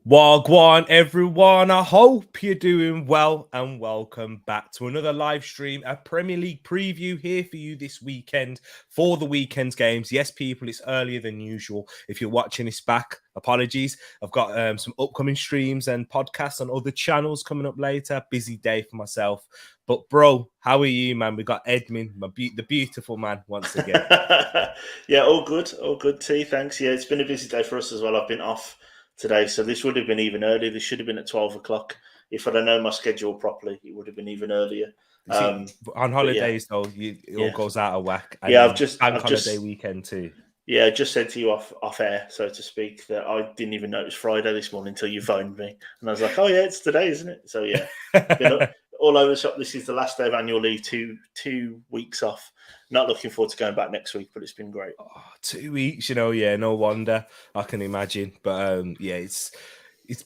Wagwan, everyone. I hope you're doing well and welcome back to another live stream, a Premier League preview here for you this weekend for the weekend's games. Yes, people, it's earlier than usual. If you're watching this back, apologies. I've got some upcoming streams and podcasts on other channels coming up later. Busy day for myself. But, bro, how are you, man? We got Edmund, the beautiful man, once again. Yeah, all good, T. Thanks. Yeah, it's been a busy day for us as well. I've been off today, so this would have been even earlier. This should have been at 12 o'clock. If I'd have known my schedule properly, it would have been even earlier. See, on holidays, though, it all yeah. goes out of whack. And Yeah, then bank holiday weekend, too. Yeah, I just said to you off air, so to speak, that I didn't even know it was Friday this morning until you phoned me. And I was like, oh, yeah, it's today, isn't it? So, yeah, been all over the shop. This is the last day of annual leave, two weeks off. Not looking forward to going back next week, but it's been great. Oh, 2 weeks, no wonder. I can imagine. But it's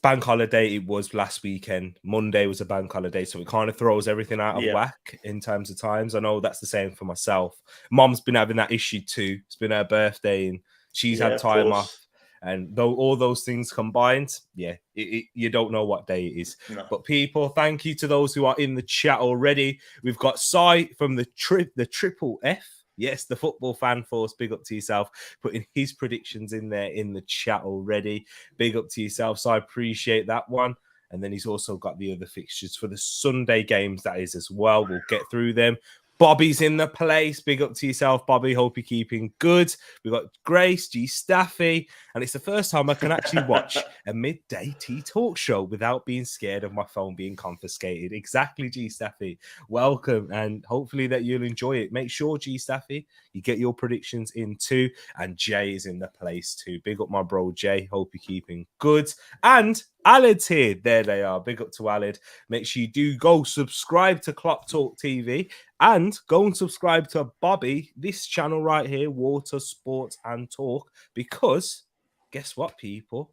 bank holiday. It was last weekend. Monday was a bank holiday, so it kind of throws everything out of whack in terms of times. I know that's the same for myself. Mom's been having that issue too. It's been her birthday and she's had time off. And though all those things combined, you don't know what day it is. No. But people, thank you to those who are in the chat already. We've got Sai from the Triple F. Yes, the football fan force. Big up to yourself, putting his predictions in there in the chat already. Big up to yourself. So I appreciate that one. And then he's also got the other fixtures for the Sunday games, that is, as well. We'll get through them. Bobby's in the place. Big up to yourself, Bobby. Hope you're keeping good. We've got Grace, G Staffy, and it's the first time I can actually watch a midday tea talk show without being scared of my phone being confiscated. Exactly, G Staffy. Welcome, and hopefully that you'll enjoy it. Make sure, G Staffy, you get your predictions in too, and Jay is in the place too. Big up my bro, Jay. Hope you're keeping good. And Aled's here. There they are. Big up to Aled. Make sure you do go subscribe to Clock Talk TV and go and subscribe to Bobby, this channel right here, Water, Sports and Talk, because guess what, people?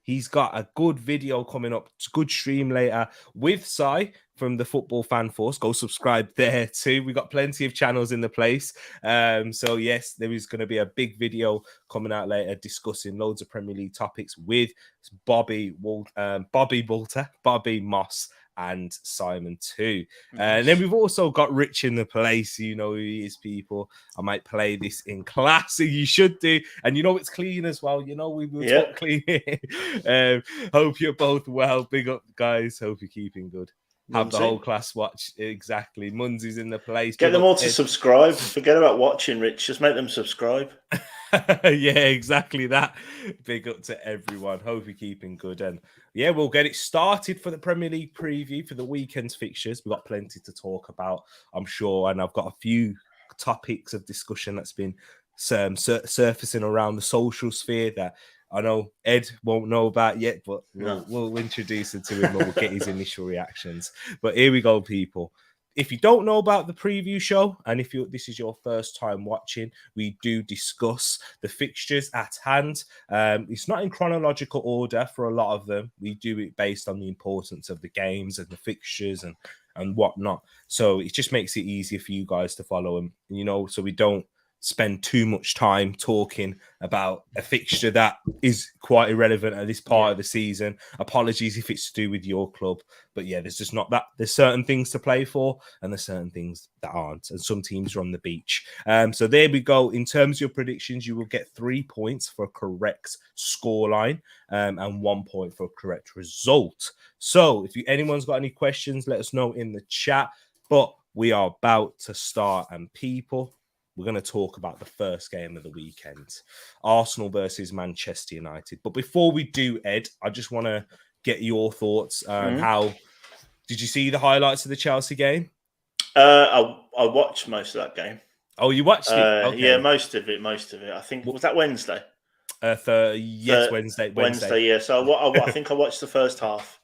He's got a good video coming up, good stream later with Sai from the Football Fan Force. Go subscribe there too. We got plenty of channels in the place. So yes, there is going to be a big video coming out later discussing loads of Premier League topics with Bobby Walter, Bobby Moss, and Simon too. And then we've also got Rich in the place. You know who he is, people. I might play this in class, so you should do. And you know it's clean as well. You know we will talk clean. Hope you're both well. Big up, guys. Hope you're keeping good. Have the whole class watch. Exactly. Munzie's in the place. Get them all to subscribe. Forget about watching, Rich. Just make them subscribe. Yeah, exactly that. Big up to everyone. Hope you're keeping good. And yeah, we'll get it started for the Premier League preview for the weekend's fixtures. We've got plenty to talk about, I'm sure. And I've got a few topics of discussion that's been surfacing around the social sphere that I know Ed won't know about yet, but we'll introduce it to him and we'll get his initial reactions. But here we go, people. If you don't know about the preview show, and if this is your first time watching, we do discuss the fixtures at hand. It's not in chronological order for a lot of them. We do it based on the importance of the games and the fixtures and whatnot. So it just makes it easier for you guys to follow them, so we don't spend too much time talking about a fixture that is quite irrelevant at this part of the season. Apologies if it's to do with your club, but yeah, there's just not that. There's certain things to play for and there's certain things that aren't, and some teams are on the beach. So there we go. In terms of your predictions, you will get 3 points for a correct scoreline and 1 point for a correct result. So if anyone's got any questions, let us know in the chat. But we are about to start, and people, we're going to talk about the first game of the weekend, Arsenal versus Manchester United. But before we do, Ed, I just want to get your thoughts on how did you see the highlights of the Chelsea game? I watched most of that game. Oh, you watched it? Okay. Yeah, most of it. I think, was that Wednesday? Yes, Wednesday. Wednesday, yeah. So I think I watched the first half.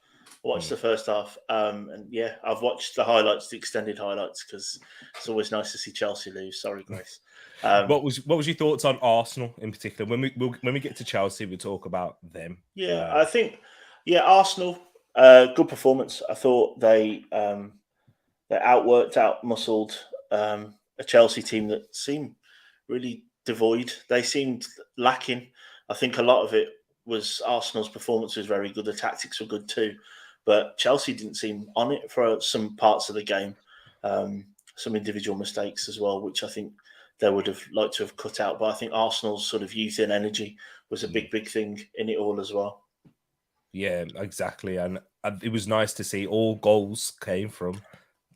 And yeah, I've watched the highlights, the extended highlights, because it's always nice to see Chelsea lose. Sorry, Grace. What was your thoughts on Arsenal in particular? When we get to Chelsea, we'll talk about them. Yeah, I think Arsenal, good performance. I thought they outmuscled a Chelsea team that seemed really devoid. They seemed lacking. I think a lot of it was Arsenal's performance was very good. The tactics were good too, but Chelsea didn't seem on it for some parts of the game. Some individual mistakes as well, which I think they would have liked to have cut out. But I think Arsenal's sort of youth and energy was a big thing in it all as well. Yeah, exactly. And it was nice to see all goals came from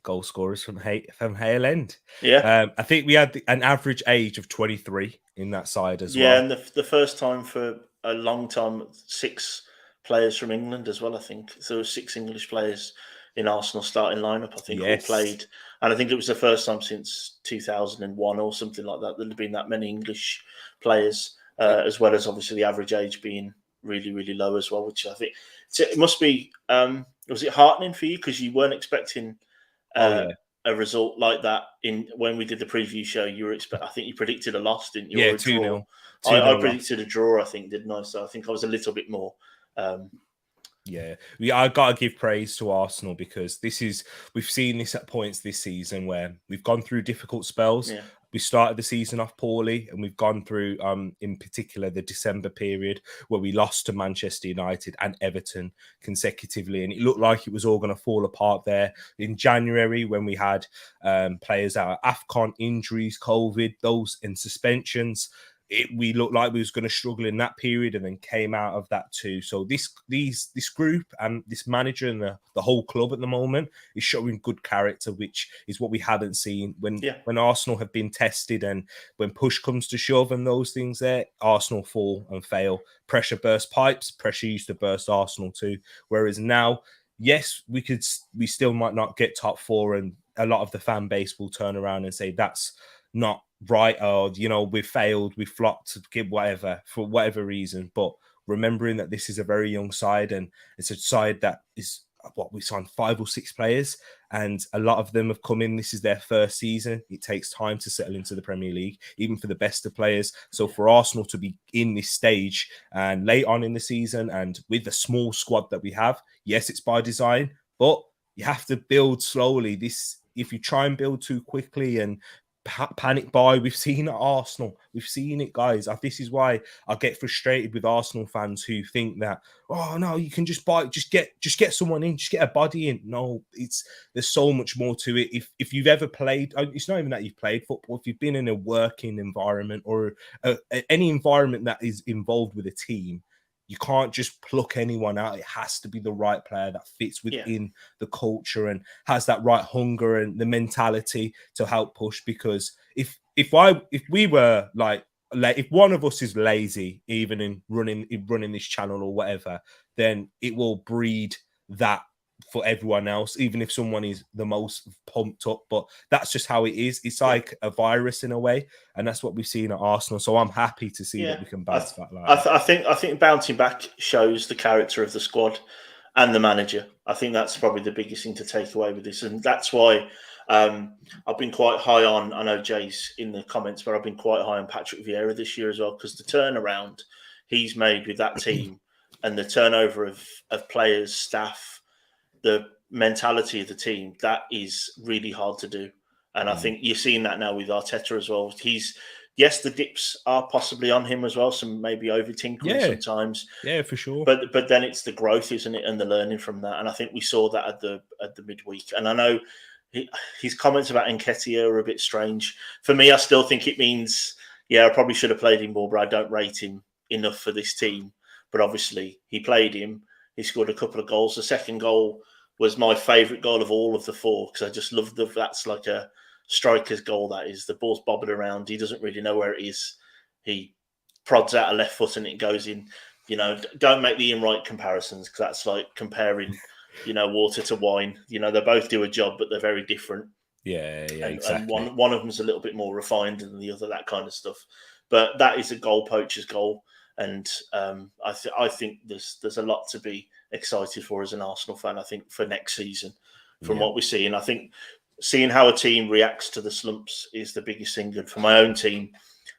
goal scorers from Hale End. Yeah. I think we had an average age of 23 in that side as Yeah, well. and the first time for a long time, 6 players from England as well, I think. So there were 6 English players in Arsenal starting lineup, I think, all Yes. played. And I think it was the first time since 2001 or something like that there'd been that many English players, as well as obviously the average age being really, really low as well, which I think it must be. Was it heartening for you because you weren't expecting a result like that in when we did the preview show? You were I think you predicted a loss, didn't you? Yeah, or a 2-0. draw. I predicted a draw, I think, didn't I? So I think I was a little bit more. Yeah, I gotta give praise to Arsenal because we've seen this at points this season where we've gone through difficult spells. Yeah. We started the season off poorly, and we've gone through, in particular, the December period where we lost to Manchester United and Everton consecutively, and it looked like it was all going to fall apart there. In January, when we had players out of AFCON, injuries, COVID, those and suspensions, we looked like we was going to struggle in that period, and then came out of that too. So this group and this manager and the whole club at the moment is showing good character, which is what we haven't seen when Arsenal have been tested, and when push comes to shove and those things there, Arsenal fall and fail. Pressure bursts pipes. Pressure used to burst Arsenal too. Whereas now, yes, we still might not get top 4, and a lot of the fan base will turn around and say that's not right, or we've failed, we've flopped, whatever, for whatever reason. But remembering that this is a very young side, and it's a side that is we signed 5 or 6 players, and a lot of them have come in. This is their first season. It takes time to settle into the Premier League, even for the best of players. So for Arsenal to be in this stage and late on in the season, and with the small squad that we have, yes, it's by design, but you have to build slowly. If you try and build too quickly and panic buy, we've seen at Arsenal, we've seen it, guys. This is why I get frustrated with Arsenal fans who think that, oh no, you can just buy, just get someone in, just get a body in. No, there's so much more to it. If you've ever played, it's not even that you've played football, if you've been in a working environment or any environment that is involved with a team, you can't just pluck anyone out. It has to be the right player that fits within the culture and has that right hunger and the mentality to help push. Because if we were like if one of us is lazy, even in running this channel or whatever, then it will breed that for everyone else, even if someone is the most pumped up. But that's just how it is. It's like a virus in a way, and that's what we've seen at Arsenal. So I'm happy to see that we can bounce back. I think bouncing back shows the character of the squad and the manager. I think that's probably the biggest thing to take away with this, and that's why I've been quite high on. I know Jay's in the comments, but I've been quite high on Patrick Vieira this year as well, because the turnaround he's made with that team and the turnover of players, staff, the mentality of the team, that is really hard to do. And I think you're seeing that now with Arteta as well. Yes, the dips are possibly on him as well, some maybe over tinkling sometimes. Yeah, for sure. But then it's the growth, isn't it, and the learning from that. And I think we saw that at the midweek. And I know his comments about Nketiah are a bit strange. For me, I still think it means, I probably should have played him more, but I don't rate him enough for this team. But obviously, he played him. He scored a couple of goals. The second goal was my favourite goal of all of the 4, because I just love that's like a striker's goal. That is, the ball's bobbing around. He doesn't really know where it is. He prods out a left foot and it goes in. Don't make the Ian Wright comparisons, because that's like comparing, water to wine. They both do a job, but they're very different. Yeah, exactly. And one of them's a little bit more refined than the other, that kind of stuff. But that is a goal poacher's goal. And I think there's a lot to be excited for as an Arsenal fan, I think, for next season from what we see. And I think seeing how a team reacts to the slumps is the biggest thing. And for my own team,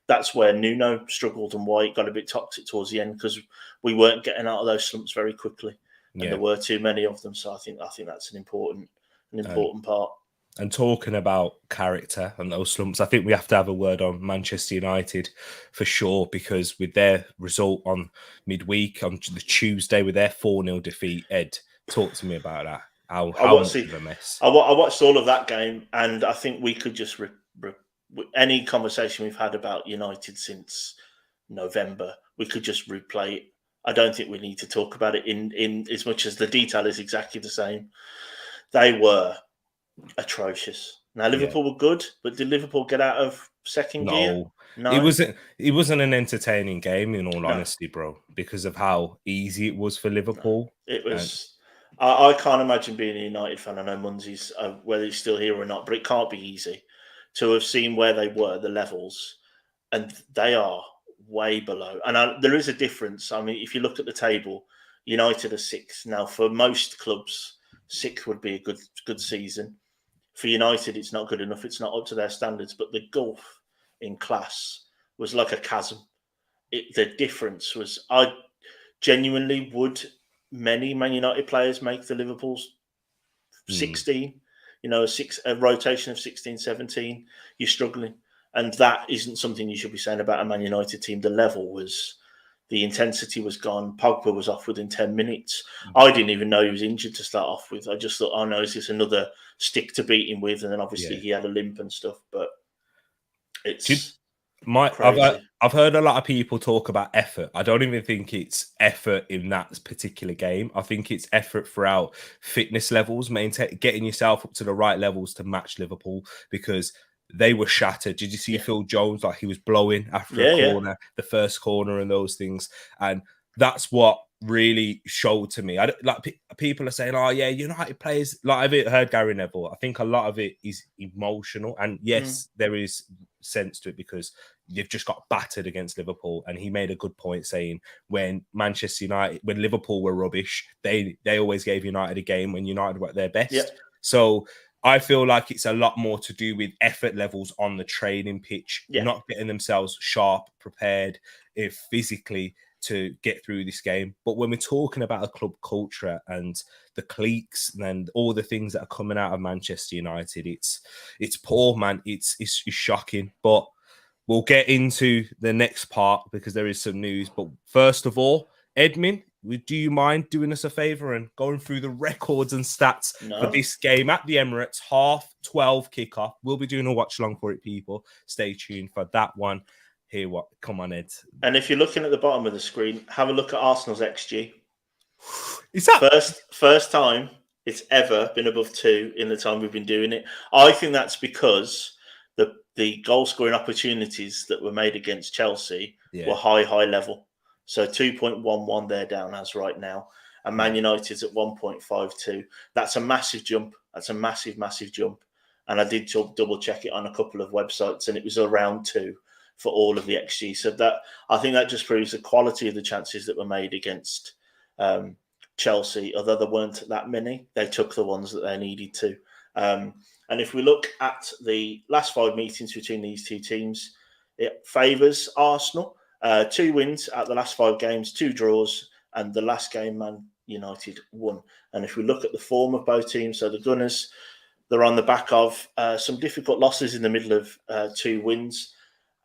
that's where Nuno struggled and why it got a bit toxic towards the end, because we weren't getting out of those slumps very quickly. And there were too many of them. So I think that's an important part. And talking about character and those slumps, I think we have to have a word on Manchester United for sure, because with their result on midweek on the Tuesday with their 4-0 defeat, Ed, talk to me about that. How much of a mess? I watched all of that game, and I think we could just any conversation we've had about United since November, we could just replay it. I don't think we need to talk about it in as much as the detail is exactly the same. They were atrocious. Now Liverpool were good, but did Liverpool get out of second gear? No. It wasn't an entertaining game, in all honesty, bro, because of how easy it was for Liverpool. No. It was. I can't imagine being a United fan. I know Munzie's whether he's still here or not, but it can't be easy to have seen where they were, the levels, and they are way below. And there is a difference. I mean, if you look at the table, United are 6th. Now, for most clubs, 6th would be a good season. For United, it's not good enough. It's not up to their standards. But the gulf in class was like a chasm. The difference was, I genuinely would many Man United players make the Liverpool's 16, a rotation of 16, 17, you're struggling. And that isn't something you should be saying about a Man United team. The intensity was gone. Pogba was off within 10 minutes. I didn't even know he was injured to start off with. I just thought, oh no, is this another stick to beat him with? And then obviously he had a limp and stuff, but it's crazy. I've heard a lot of people talk about effort. I don't even think it's effort in that particular game. I think it's effort throughout fitness levels, getting yourself up to the right levels to match Liverpool, because they were shattered. Did you see Phil Jones? Like, he was blowing after a corner, the first corner and those things. And that's what really showed to me. People are saying, oh yeah, United players, like I've heard Gary Neville. I think a lot of it is emotional. And yes, there is sense to it, because they've just got battered against Liverpool. And he made a good point saying when Liverpool were rubbish, they always gave United a game when United were at their best. Yep. So I feel like it's a lot more to do with effort levels on the training pitch, not getting themselves sharp, prepared, physically to get through this game. But when we're talking about a club culture and the cliques and all the things that are coming out of Manchester United, it's poor, man. It's shocking. But we'll get into the next part because there is some news. But first of all, Edmin, do you mind doing us a favour and going through the records and stats for this game at the Emirates, 12:30 kickoff? We'll be doing a watch along for it, people. Stay tuned for that one. Come on, Ed. And if you're looking at the bottom of the screen, have a look at Arsenal's XG. Is that first time it's ever been above 2 in the time we've been doing it? I think that's because the goal scoring opportunities that were made against Chelsea were high level. So 2.11 they're down as right now. And Man United's at 1.52. That's a massive jump. That's a massive jump. And I did double check it on a couple of websites, and it was around 2 for all of the XG. So I think that just proves the quality of the chances that were made against Chelsea. Although there weren't that many, they took the ones that they needed to. And if we look at the last 5 meetings between these two teams, it favours Arsenal. 2 wins at the last 5 games, 2 draws, and the last game Man United won. And if we look at the form of both teams, so the Gunners, they're on the back of some difficult losses in the middle of 2 wins.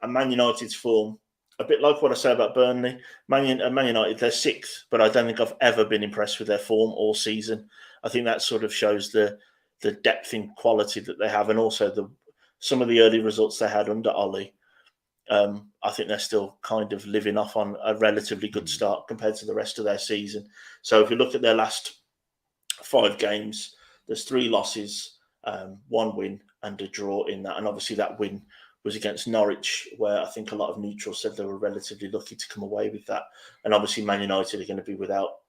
And Man United's form, a bit like what I say about Burnley, Man United, they're 6th, but I don't think I've ever been impressed with their form all season. I think that sort of shows the depth in quality that they have, and also some of the early results they had under Ollie. I think they're still kind of living off on a relatively good start compared to the rest of their season. So if you look at their last 5 games, there's 3 losses, 1 win and a draw in that. And obviously that win was against Norwich, where I think a lot of neutrals said they were relatively lucky to come away with that. And obviously Man United are going to be without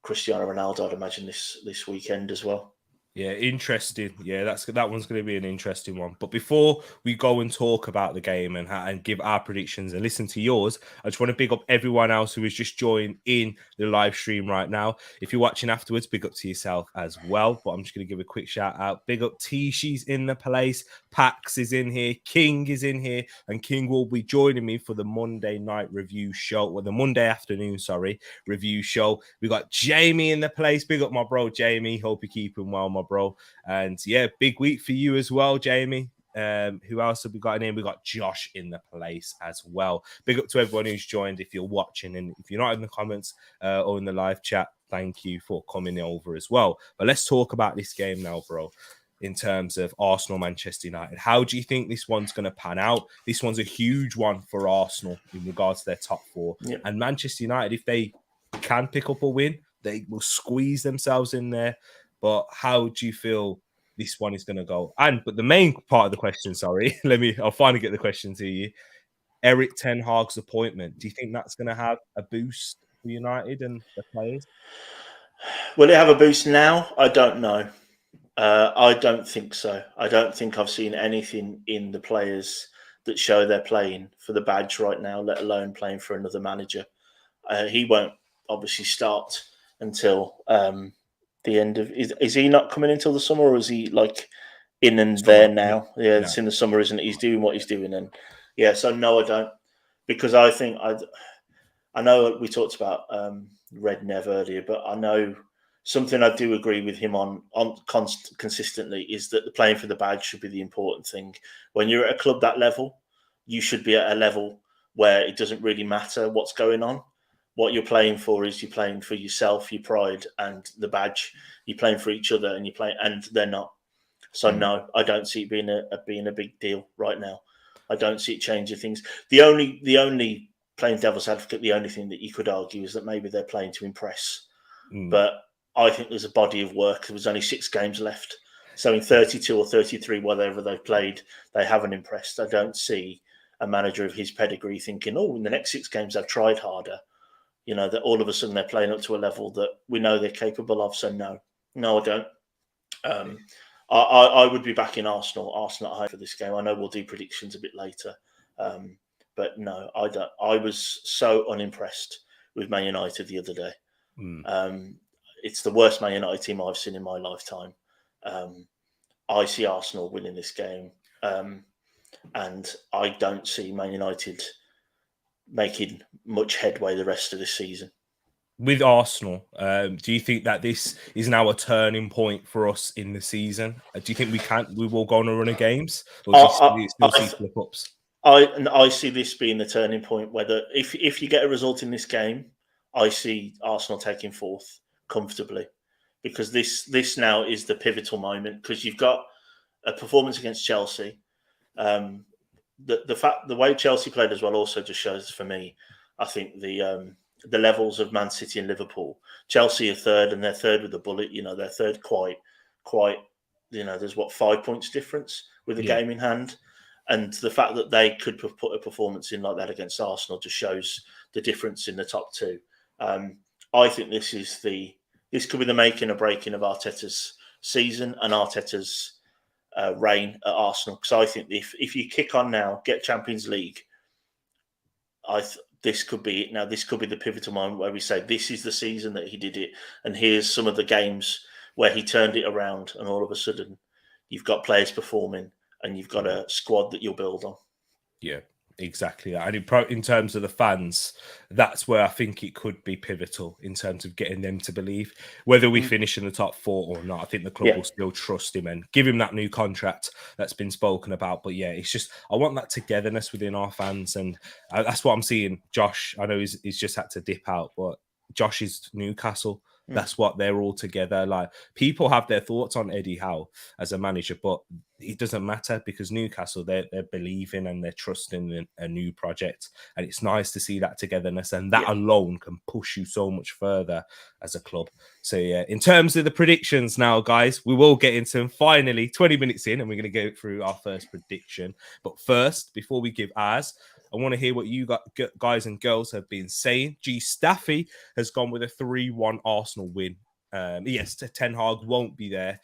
Cristiano Ronaldo, I'd imagine, this weekend as well. Yeah, interesting. Yeah, that one's going to be an interesting one. But before we go and talk about the game and give our predictions and listen to yours, I just want to big up everyone else who has just joined in the live stream right now. If you're watching afterwards, big up to yourself as well. But I'm just going to give a quick shout out. Big up Tishi's in the place. Pax is in here. King is in here. And King will be joining me for the Monday night review show. Well, the Monday afternoon, review show. We got Jamie in the place. Big up my bro, Jamie. Hope you're keeping well, my bro. And yeah, big week for you as well, Jamie. Who else have we got in here? We got Josh in the place as well. Big up to everyone who's joined. If you're watching and if you're not in the comments or in the live chat, thank you for coming over as well. But let's talk about this game now, bro. In terms of Arsenal, Manchester United, how do you think this one's going to pan out? This one's a huge one for Arsenal in regards to their top four. Yep. And Manchester United, if they can pick up a win, they will squeeze themselves in there. But how do you feel this one is going to go? But the main part of the question, sorry, I'll finally get the question to you. Erik ten Hag's appointment, do you think that's going to have a boost for United and the players? Will it have a boost now? I don't know. I don't think so. I don't think I've seen anything in the players that show they're playing for the badge right now, let alone playing for another manager. He won't obviously start until the end of. Is he not coming until the summer, or is he like in and there now? Yeah, it's in the summer, isn't it? He's doing what he's doing, and yeah. So no, I don't, because I think I know we talked about Red Nev earlier, but I know. Something I do agree with him on consistently is that the playing for the badge should be the important thing. When you're at a club that level, you should be at a level where it doesn't really matter what's going on. What you're playing for is you're playing for yourself, your pride, and the badge. You're playing for each other, and they're not. So no, I don't see it being a big deal right now. I don't see it changing things. The only playing devil's advocate, the only thing that you could argue is that maybe they're playing to impress, but. I think there's a body of work. There was only 6 games left. So in 32 or 33, whatever they've played, they haven't impressed. I don't see a manager of his pedigree thinking, in the next 6 games they've tried harder. That all of a sudden they're playing up to a level that we know they're capable of. So no, I don't. I would be back in Arsenal at home for this game. I know we'll do predictions a bit later. But no, I don't. I was so unimpressed with Man United the other day. It's the worst Man United team I've seen in my lifetime. I see Arsenal winning this game, and I don't see Man United making much headway the rest of the season. With Arsenal, do you think that this is now a turning point for us in the season? Do you think we will go on a run of games, or do you still see slip-ups? I see this being the turning point. Whether if you get a result in this game, I see Arsenal taking 4th. Comfortably, because this now is the pivotal moment, because you've got a performance against Chelsea. The way Chelsea played as well also just shows for me, I think the levels of Man City and Liverpool. Chelsea are third, and they're third with a bullet. They're third quite. There's 5 points difference with the game in hand, and the fact that they could put a performance in like that against Arsenal just shows the difference in the top 2. I think this could be the making or breaking of Arteta's season and Arteta's reign at Arsenal. Because I think if you kick on now, get Champions League, this could be it. Now, this could be the pivotal moment where we say this is the season that he did it, and here's some of the games where he turned it around, and all of a sudden you've got players performing and you've got a squad that you'll build on. Yeah. Exactly that. And in terms of the fans, that's where I think it could be pivotal in terms of getting them to believe. Whether we finish in the top 4 or not, I think the club will still trust him and give him that new contract that's been spoken about. But yeah, it's just, I want that togetherness within our fans. And that's what I'm seeing. Josh, I know he's just had to dip out, but Josh is Newcastle. That's what they're all together. Like, people have their thoughts on Eddie Howe as a manager, but it doesn't matter because Newcastle, they're believing and they're trusting in a new project. And it's nice to see that togetherness, and that alone can push you so much further as a club. So yeah, in terms of the predictions now, guys, we will get into them finally 20 minutes in, and we're going to go through our first prediction. But first, before we give ours, I want to hear what you guys and girls have been saying. G Staffy has gone with a 3-1 Arsenal win. Yes, Ten Hag won't be there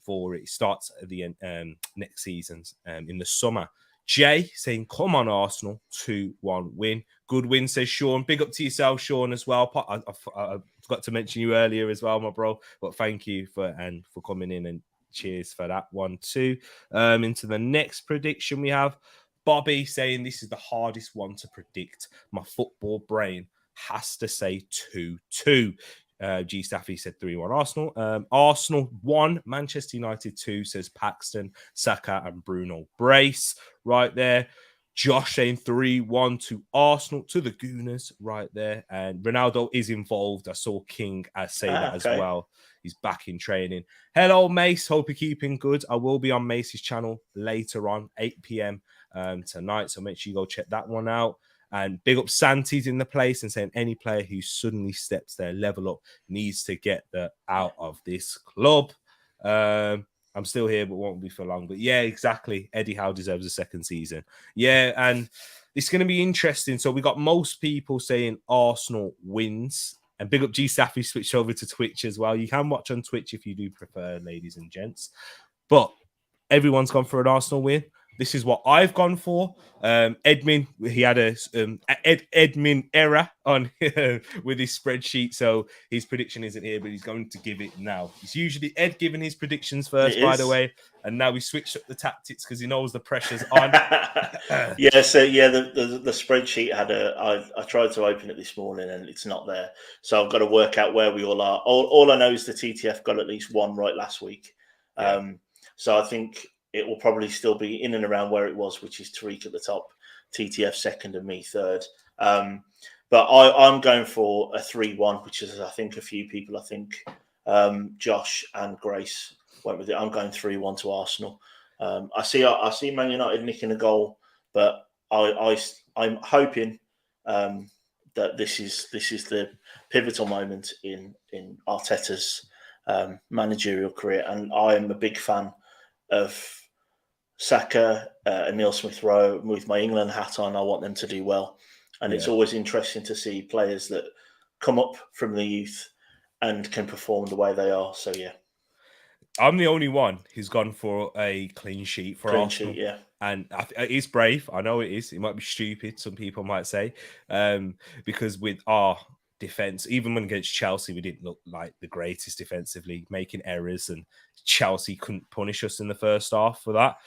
for it. It starts at the end next season in the summer. Jay saying, come on, Arsenal, 2-1 win. Good win, says Sean. Big up to yourself, Sean, as well. I forgot to mention you earlier as well, my bro. But thank you for coming in, and cheers for that one too. Into the next prediction we have. Bobby saying this is the hardest one to predict. My football brain has to say 2-2. G Staffy said 3-1 Arsenal. Arsenal 1, Manchester United 2, says Paxton, Saka, and Bruno Brace right there. Josh saying 3-1 to Arsenal, to the Gooners right there. And Ronaldo is involved. I saw King say that as well. He's back in training. Hello, Mace. Hope you're keeping good. I will be on Mace's channel later on, 8 p.m. Tonight. So make sure you go check that one out. And big up Santi's in the place and saying any player who suddenly steps their level up needs to get out of this club. I'm still here, but won't be for long. But yeah, exactly. Eddie Howe deserves a second season. Yeah, and it's going to be interesting. So we got most people saying Arsenal wins. And big up G Staffy switched over to Twitch as well. You can watch on Twitch if you do prefer, ladies and gents. But everyone's gone for an Arsenal win. This is what I've gone for. Edmin, he had a Edmin error on with his spreadsheet, so his prediction isn't here, but he's going to give it now. It's usually Ed giving his predictions first, by the way, and now he switched up the tactics because he knows the pressure's on. The spreadsheet had I tried to open it this morning and it's not there, so I've got to work out where we all are. All I know is the TTF got at least one right last week, so I think it will probably still be in and around where it was, which is Tereak at the top, TTF second, and me third. But I'm going for a 3-1, which is, I think, a few people, Josh and Grace went with it. I'm going 3-1 to Arsenal. I see Man United nicking a goal, but I'm hoping that this is the pivotal moment in Arteta's managerial career. And I am a big fan of Saka and Neil Smith-Rowe. With my England hat on, I want them to do well. And it's always interesting to see players that come up from the youth and can perform the way they are. So, yeah. I'm the only one who's gone for a clean sheet for Arsenal. Yeah. And it is brave. I know it is. It might be stupid, some people might say. Because with our defense, even when against Chelsea, we didn't look like the greatest defensively, making errors, and Chelsea couldn't punish us in the first half for that.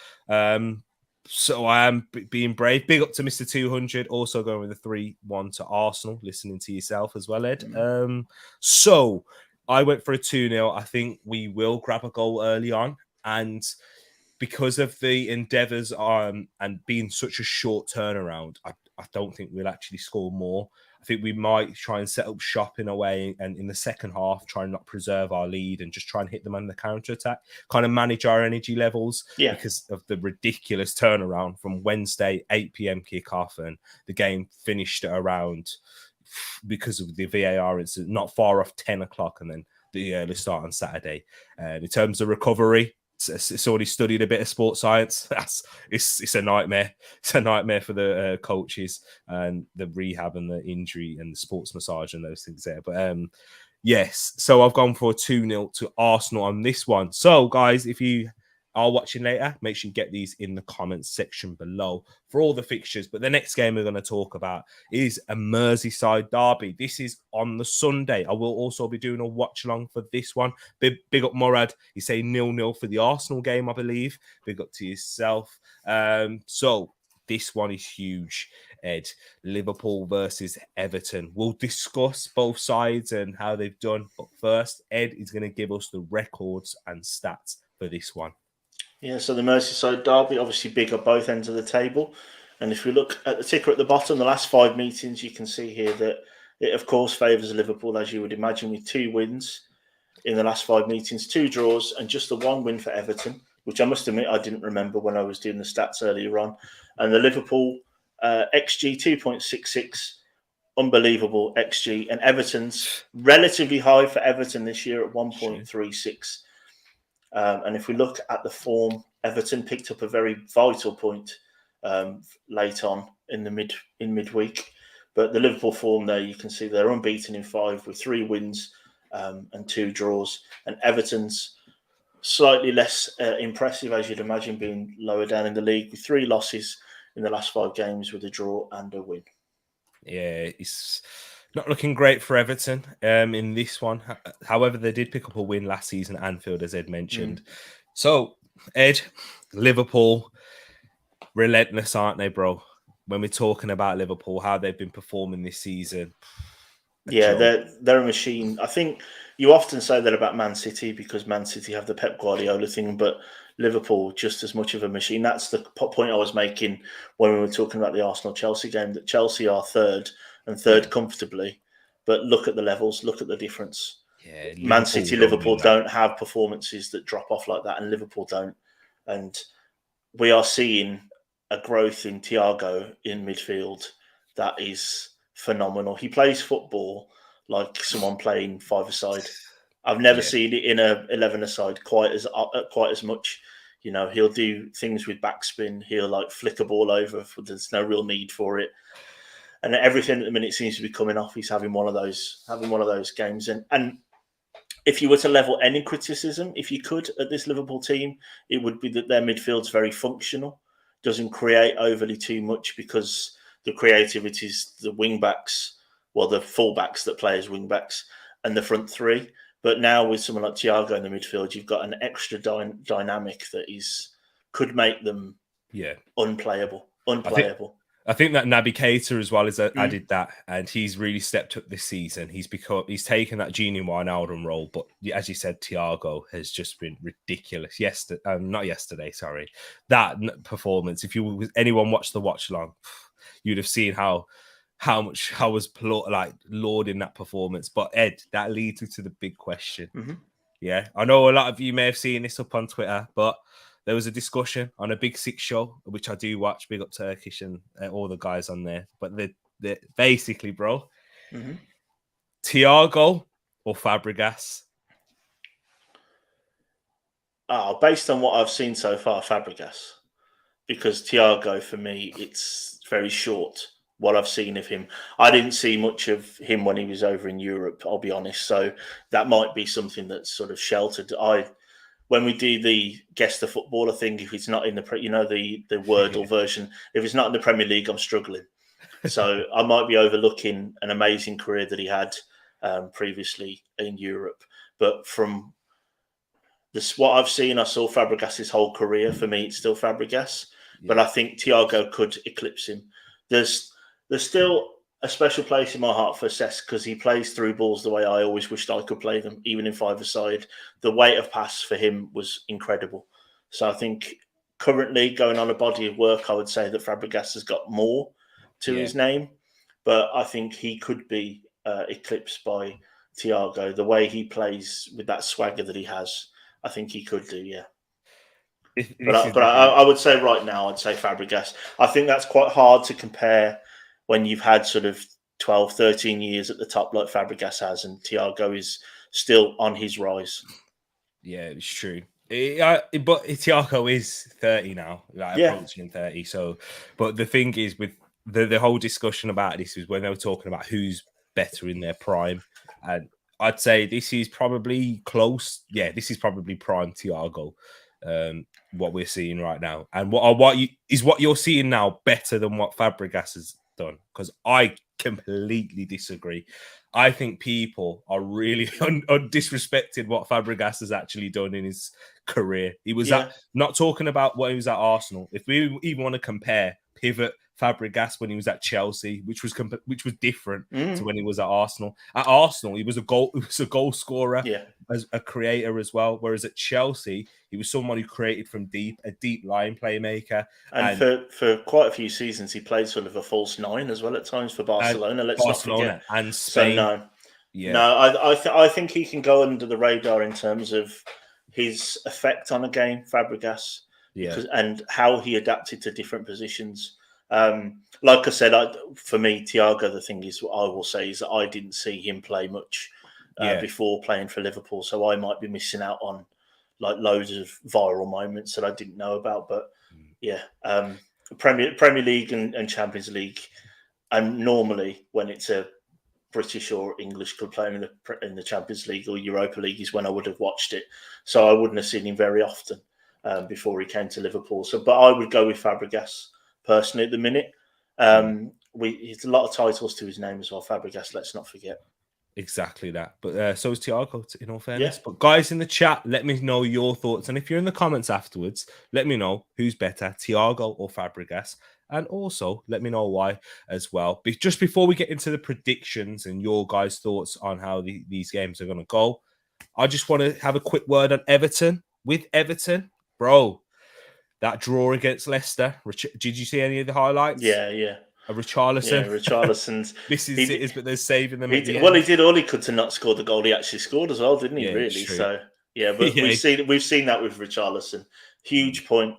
So I am being brave. Big up to Mr. 200, also going with a 3-1 to Arsenal, listening to yourself as well, Ed. So I went for a 2-0. I think we will grab a goal early on, and because of the endeavours and being such a short turnaround, I don't think we'll actually score more. I think we might try and set up shop in a way, and in the second half, try and not preserve our lead and just try and hit them on the counter-attack, kind of manage our energy levels because of the ridiculous turnaround from Wednesday, 8 p.m. kickoff, and the game finished at around, because of the VAR incident, not far off 10 o'clock, and then the early start on Saturday. And in terms of recovery, it's already studied a bit of sports science. It's a nightmare. It's a nightmare for the coaches and the rehab and the injury and the sports massage and those things there. But yes, so I've gone for a 2-0 to Arsenal on this one. So guys, if you are watching later, make sure you get these in the comments section below for all the fixtures. But the next game we're going to talk about is a Merseyside derby. This is on the Sunday. I will also be doing a watch along for this one. Big up Murad. He's saying 0-0 for the Arsenal game, I believe. Big up to yourself. So this one is huge, Ed. Liverpool versus Everton. We'll discuss both sides and how they've done. But first, Ed is going to give us the records and stats for this one. Yeah, so the Merseyside derby, obviously big at both ends of the table. And if we look at the ticker at the bottom, the last 5 meetings, you can see here that it, of course, favours Liverpool, as you would imagine, with 2 wins in the last 5 meetings, 2 draws, and just the 1 win for Everton, which I must admit I didn't remember when I was doing the stats earlier on. And the Liverpool XG 2.66, unbelievable XG. And Everton's relatively high for Everton this year at 1.36. And if we look at the form, Everton picked up a very vital point late on in midweek. But the Liverpool form there, you can see they're unbeaten in 5 with 3 wins and 2 draws. And Everton's slightly less impressive, as you'd imagine, being lower down in the league with 3 losses in the last 5 games with a draw and a win. Yeah, it's not looking great for Everton in this one. However, they did pick up a win last season at Anfield, as Ed mentioned. So, Ed, Liverpool, relentless, aren't they, bro? When we're talking about Liverpool, how they've been performing this season, Yeah, joke. they're a machine. I think you often say that about Man City because Man City have the Pep Guardiola thing, but Liverpool just as much of a machine. That's the point I was making when we were talking about the Arsenal-Chelsea game, that Chelsea are third and third Yeah, comfortably, but look at the levels, look at the difference. yeah. Man Liverpool City, don't Liverpool do that. don't have performances that drop off like that, and Liverpool don't. And we are seeing a growth in Thiago in midfield that is phenomenal. He plays football like someone playing five-a-side. I've never Yeah, seen it in a 11-a-side quite as much. You know, he'll do things with backspin. He'll like flick a ball over. There's no real need for it, and everything at the minute seems to be coming off. He's having one of those games, and if you were to level any criticism, if you could, at this Liverpool team, it would be that their midfield's very functional, doesn't create overly too much because the creativity is the wing backs, well, the full backs that play as wing backs, and the front three. But now with someone like Thiago in the midfield, you've got an extra dynamic that could make them yeah. unplayable. I think Unplayable. I think that Naby Keita as well has Mm. added that, and he's really stepped up this season. He's taken that Gini Wijnaldum role, but as you said, Thiago has just been ridiculous. Not yesterday, sorry, that performance. If anyone watched the watch along, you'd have seen how much I was lauding that performance. But Ed, that leads me to the big question. Mm-hmm. Yeah, I know a lot of you may have seen this up on Twitter, but there was a discussion on a Big Six show, which I do watch, big up Turkish and all the guys on there. But they basically, bro, Mm-hmm. Thiago or Fabregas? Based on what I've seen so far, Fabregas. Because Thiago, for me, it's very short. What I've seen of him, I didn't see much of him when he was over in Europe. I'll be honest, so that might be something that's sort of sheltered. When we do the guess the footballer thing, if it's not in the the Wordle version, if it's not in the Premier League, I'm struggling. So I might be overlooking an amazing career that he had previously in Europe. But from what I've seen, I saw Fabregas's whole career. For me, it's still Fabregas, but I think Thiago could eclipse him. There's still a special place in my heart for Cesc because he plays through balls the way I always wished I could play them, even in five-a-side. The weight of pass for him was incredible. So I think currently going on a body of work, I would say that Fabregas has got more to Yeah. his name, but I think he could be eclipsed by Thiago. The way he plays with that swagger that he has, I think he could do, yeah. But I would say right now, I'd say Fabregas. I think that's quite hard to compare when you've had sort of 12, 13 years at the top like Fabregas has, and Thiago is still on his rise. Yeah, it's true. But Thiago is 30 now, approaching 30. So, but the thing is, with the whole discussion about this is when they were talking about who's better in their prime, and I'd say this is probably close. Yeah, this is probably prime Thiago. What we're seeing right now, and what you're seeing now better than what Fabregas has done? Because I completely disagree. I think people are really disrespected what Fabregas has actually done in his career. He was not talking about what he was at Arsenal. If we even want to compare pivot Fabregas when he was at Chelsea, which was different to when he was at Arsenal. At Arsenal, he was a goal scorer, as a creator as well. Whereas at Chelsea, he was someone who created from deep, a deep line playmaker. And for quite a few seasons, he played sort of a false nine as well at times for Barcelona. Let's not forget, and Spain. So I think he can go under the radar in terms of his effect on a game, Fabregas, and how he adapted to different positions. Like I said, for me, Thiago, the thing is, what I will say is that I didn't see him play much before playing for Liverpool, so I might be missing out on like loads of viral moments that I didn't know about. But Premier League and Champions League, and normally when it's a British or English club playing in the Champions League or Europa League is when I would have watched it. So I wouldn't have seen him very often before he came to Liverpool. But I would go with Fabregas personally at the minute. He's a lot of titles to his name as well, Fabregas. Let's not forget. Exactly that. But so is Thiago, in all fairness. But guys in the chat, let me know your thoughts. And if you're in the comments afterwards, let me know who's better, Thiago or Fabregas. And also, let me know why as well. Just before we get into the predictions and your guys' thoughts on how these games are going to go, I just want to have a quick word on Everton. With Everton, bro, that draw against Leicester. Did you see any of the highlights? Yeah, yeah. Richarlison. Yeah, Richarlison's Missing sitters, but they're saving them at the well, end. he did all he could to not score the goal. He actually scored as well, didn't he? Yeah, it's Really. true. So yeah, but Yeah. we've seen that with Richarlison. Huge point.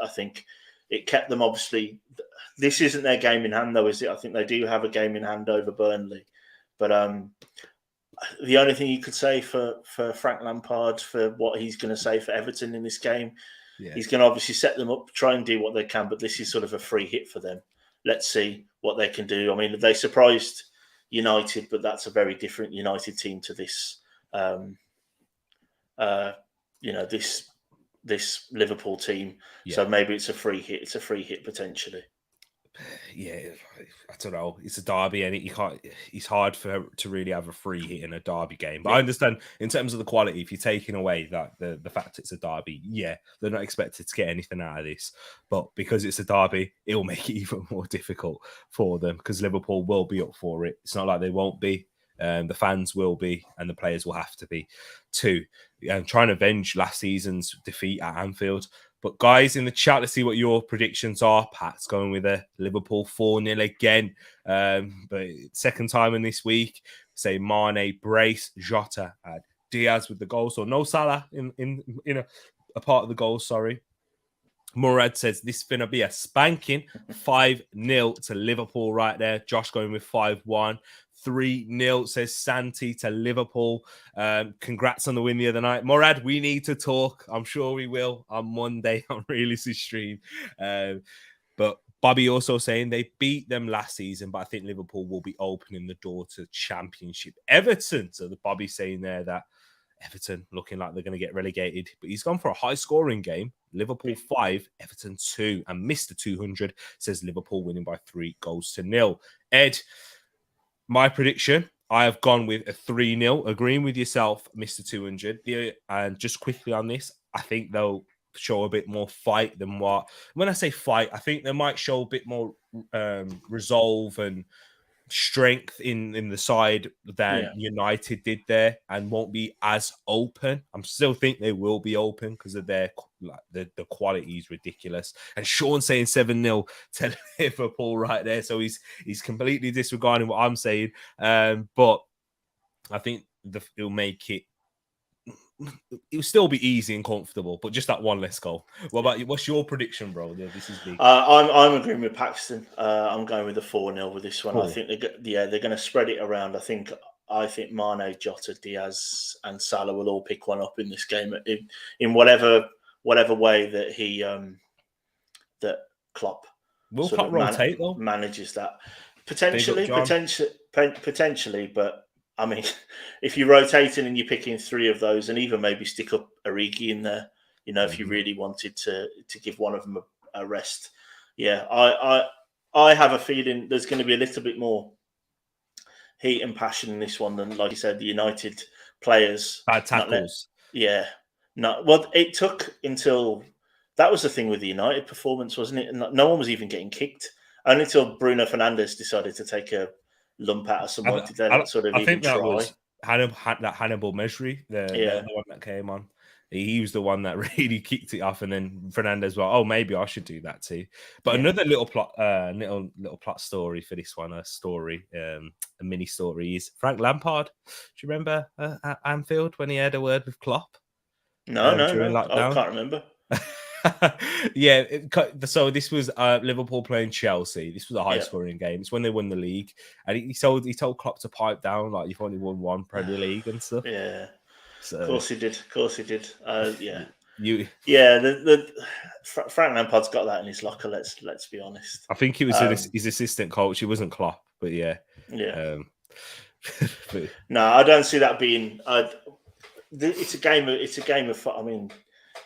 I think it kept them obviously. This isn't their game in hand, though, is it? I think they do have a game in hand over Burnley, but the only thing you could say for Frank Lampard for what he's going to say for Everton in this game, he's going to obviously set them up, try and do what they can, but this is sort of a free hit for them. Let's see what they can do. I mean, they surprised United, but that's a very different United team to this. This Liverpool team. Yeah. So maybe it's a free hit. It's a free hit potentially. Yeah, I don't know. It's a derby, and you can't. It's hard to really have a free hit in a derby game. But I understand in terms of the quality. If you're taking away that the fact it's a derby, yeah, they're not expected to get anything out of this. But because it's a derby, it will make it even more difficult for them because Liverpool will be up for it. It's not like they won't be. The fans will be, and the players will have to be too. Trying to avenge last season's defeat at Anfield. But guys, in the chat, let's see what your predictions are. Pat's going with a Liverpool 4-0 again. But second time in this week, say Mane, Brace, Jota, and Diaz with the goal. So no Salah in a part of the goal, sorry. Murad says this is going to be a spanking 5-0 to Liverpool right there. Josh going with 5-1. 3-0 says Santi to Liverpool. Congrats on the win the other night. Murad, we need to talk. I'm sure we will on Monday on Realist Stream. But Bobby also saying they beat them last season, but I think Liverpool will be opening the door to Championship. Everton. So the Bobby saying there that Everton looking like they're going to get relegated, but he's gone for a high scoring game. Liverpool 5, Everton 2, and Mr. 200 says Liverpool winning by 3-0. Ed, my prediction, I have gone with a 3-0, agreeing with yourself, Mr. 200. And just quickly on this, I think they'll show a bit more fight than what. When I say fight, I think they might show a bit more resolve and strength in the side than United did there, and won't be as open. I'm still think they will be open because of their the quality is ridiculous. And Sean saying 7-0 to Liverpool right there, so he's completely disregarding what I'm saying. But I think it'll make it. It'll still be easy and comfortable, but just that one less goal. What about you? What's your prediction, bro? This is big. I'm agreeing with Paxton. I'm going with the 4-0 with this one. Cool. I think they're going to spread it around. I think Mane, Jota, Diaz, and Salah will all pick one up in this game in whatever way that that Klopp will Klopp rotate though manages that potentially, but. I mean, if you're rotating and you're picking 3 of those, and even maybe stick up Origi in there, if you really wanted to give one of them a rest, I have a feeling there's going to be a little bit more heat and passion in this one than, like you said, the United players. Bad tackles. Well, it took until that was the thing with the United performance, wasn't it? And no one was even getting kicked. Only until Bruno Fernandes decided to take a lump out of someone to then sort of even try. Was Hannibal Mejri, the one that came on. He was the one that really kicked it off, and then Fernandes was, oh, maybe I should do that too. But another little plot, little plot story for this one, a mini story is Frank Lampard. Do you remember at Anfield when he had a word with Klopp? No, I can't remember. So this was Liverpool playing Chelsea. This was a high-scoring game. It's when they won the league, and he told Klopp to pipe down, like you've only won one Premier League and stuff. Yeah, so, of course he did. Frank Lampard's got that in his locker. Let's be honest. I think he was his assistant coach. He wasn't Klopp, but yeah. No, I don't see that being. It's a game of. I mean.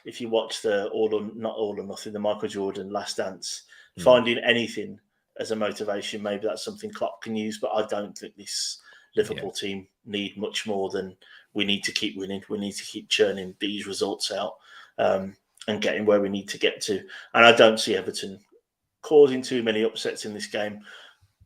If you watch the Not All or Nothing, the Michael Jordan Last Dance, finding anything as a motivation, maybe that's something Klopp can use. But I don't think this Liverpool team need much more than we need to keep winning. We need to keep churning these results out and getting where we need to get to. And I don't see Everton causing too many upsets in this game.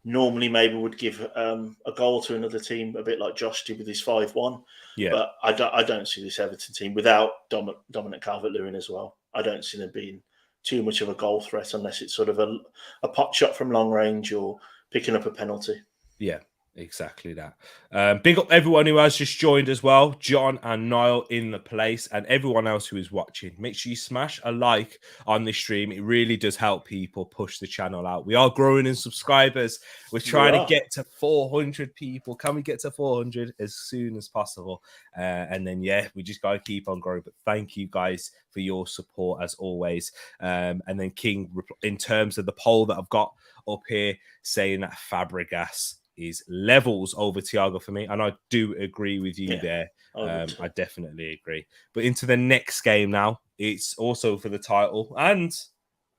Normally, maybe would give a goal to another team, a bit like Josh did with his 5-1. Yeah. But I don't see this Everton team without Dominic Calvert-Lewin as well. I don't see them being too much of a goal threat unless it's sort of a pot shot from long range or picking up a penalty. Yeah. Exactly that. Big up everyone who has just joined as well. John and Niall in the place, and everyone else who is watching. Make sure you smash a like on this stream. It really does help people push the channel out. We are growing in subscribers. We're trying to get to 400 people. Can we get to 400 as soon as possible? And then, we just got to keep on growing. But thank you guys for your support as always. And then King, in terms of the poll that I've got up here, saying that Fabregas is levels over Thiago for me, and I do agree with you there. I definitely agree. But into the next game now, it's also for the title and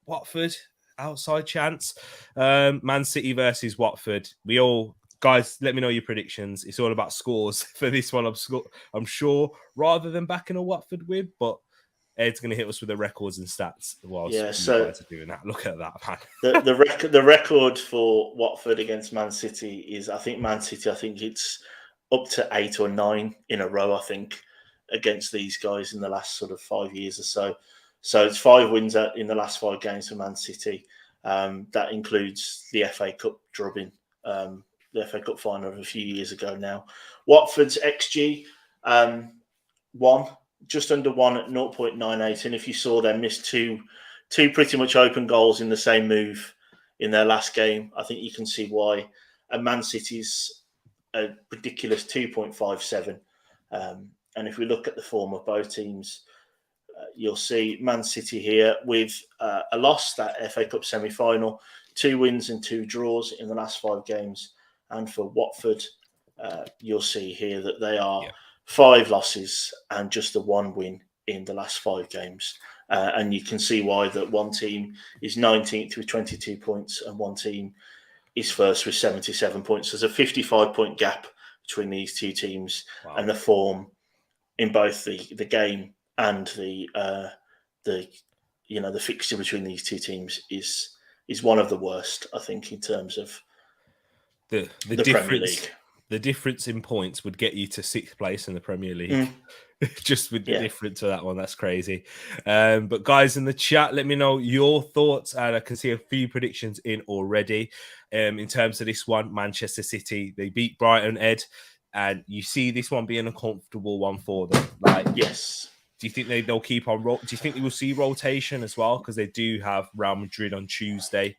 Watford outside chance. Man City versus Watford. Guys, let me know your predictions. It's all about scores for this one. I'm sure rather than backing a Watford win, but Ed's going to hit us with the records and stats whilst you guys are doing that. Look at that, man. the record for Watford against Man City is, I think it's up to 8 or 9 in a row, I think, against these guys in the last sort of 5 years or so. So it's 5 wins in the last 5 games for Man City. That includes the FA Cup drubbing, the FA Cup final of a few years ago now. Watford's XG, 1. Just under 1 at 0.98. And if you saw them miss two pretty much open goals in the same move in their last game, I think you can see why. And Man City's a ridiculous 2.57. And if we look at the form of both teams, you'll see Man City here with a loss, that FA Cup semi-final, 2 wins and 2 draws in the last 5 games. And for Watford, you'll see here that they are 5 losses and just the 1 win in the last 5 games. And you can see why that one team is 19th with 22 points and one team is first with 77 points. There's a 55-point gap between these two teams. Wow. And the form in both the game and the fixture between these two teams is one of the worst, I think, in terms of the Premier League. The difference in points would get you to 6th place in the Premier League. Just with the difference of that one. That's crazy. But guys in the chat, let me know your thoughts. And I can see a few predictions in already. In terms of this one, Manchester City, they beat Brighton, Ed. And you see this one being a comfortable one for them. Yes. Do you think they'll keep on? Do you think we will see rotation as well? Because they do have Real Madrid on Tuesday.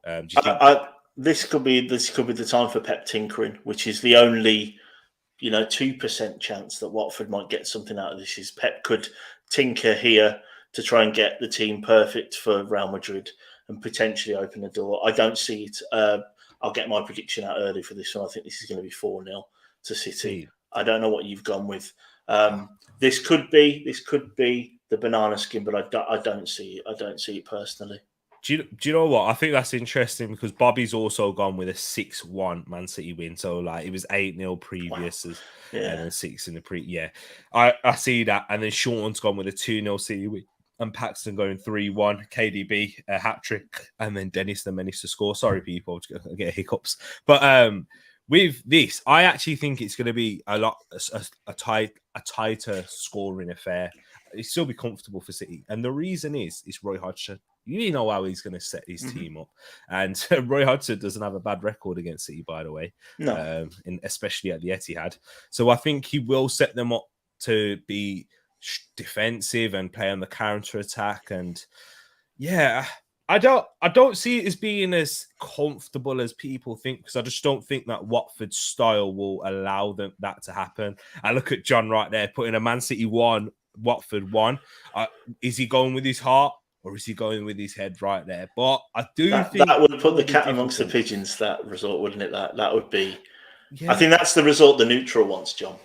Do you think... This could be the time for Pep tinkering, which is the only 2% chance that Watford might get something out of this. Is Pep could tinker here to try and get the team perfect for Real Madrid and potentially open the door. I don't see it. I'll get my prediction out early for this one. I think this is going to be 4-0 to City. I don't know what you've gone with. This could be the banana skin, but I don't see it. I don't see it personally. Do you know what? I think that's interesting because Bobby's also gone with a 6-1 Man City win. So it was 8-0 previous and then 6 in the pre. Yeah, I see that. And then Sean's gone with a 2-0 City win. And Paxton going 3-1. KDB a hat trick, and then Dennis the Menace to score. Sorry, people, I get hiccups. But with this, I actually think it's going to be a tighter scoring affair. It'll still be comfortable for City, and the reason is it's Roy Hodgson. You know how he's going to set his team up. And Roy Hodgson doesn't have a bad record against City, by the way. No. Especially at the Etihad. So I think he will set them up to be defensive and play on the counter-attack. And I don't see it as being as comfortable as people think, because I just don't think that Watford's style will allow that to happen. I look at John right there, putting a Man City 1, Watford 1. Is he going with his heart? Or is he going with his head right there? But I think that would put the cat amongst the pigeons, that result, wouldn't it? That would be... Yeah. I think that's the result the neutral wants, John.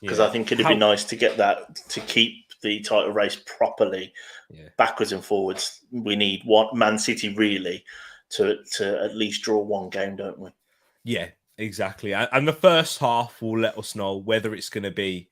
Because I think it'd be nice to get that, to keep the title race properly, backwards and forwards. We need Man City, really, to at least draw 1 game, don't we? Yeah, exactly. And the first half will let us know whether it's going to be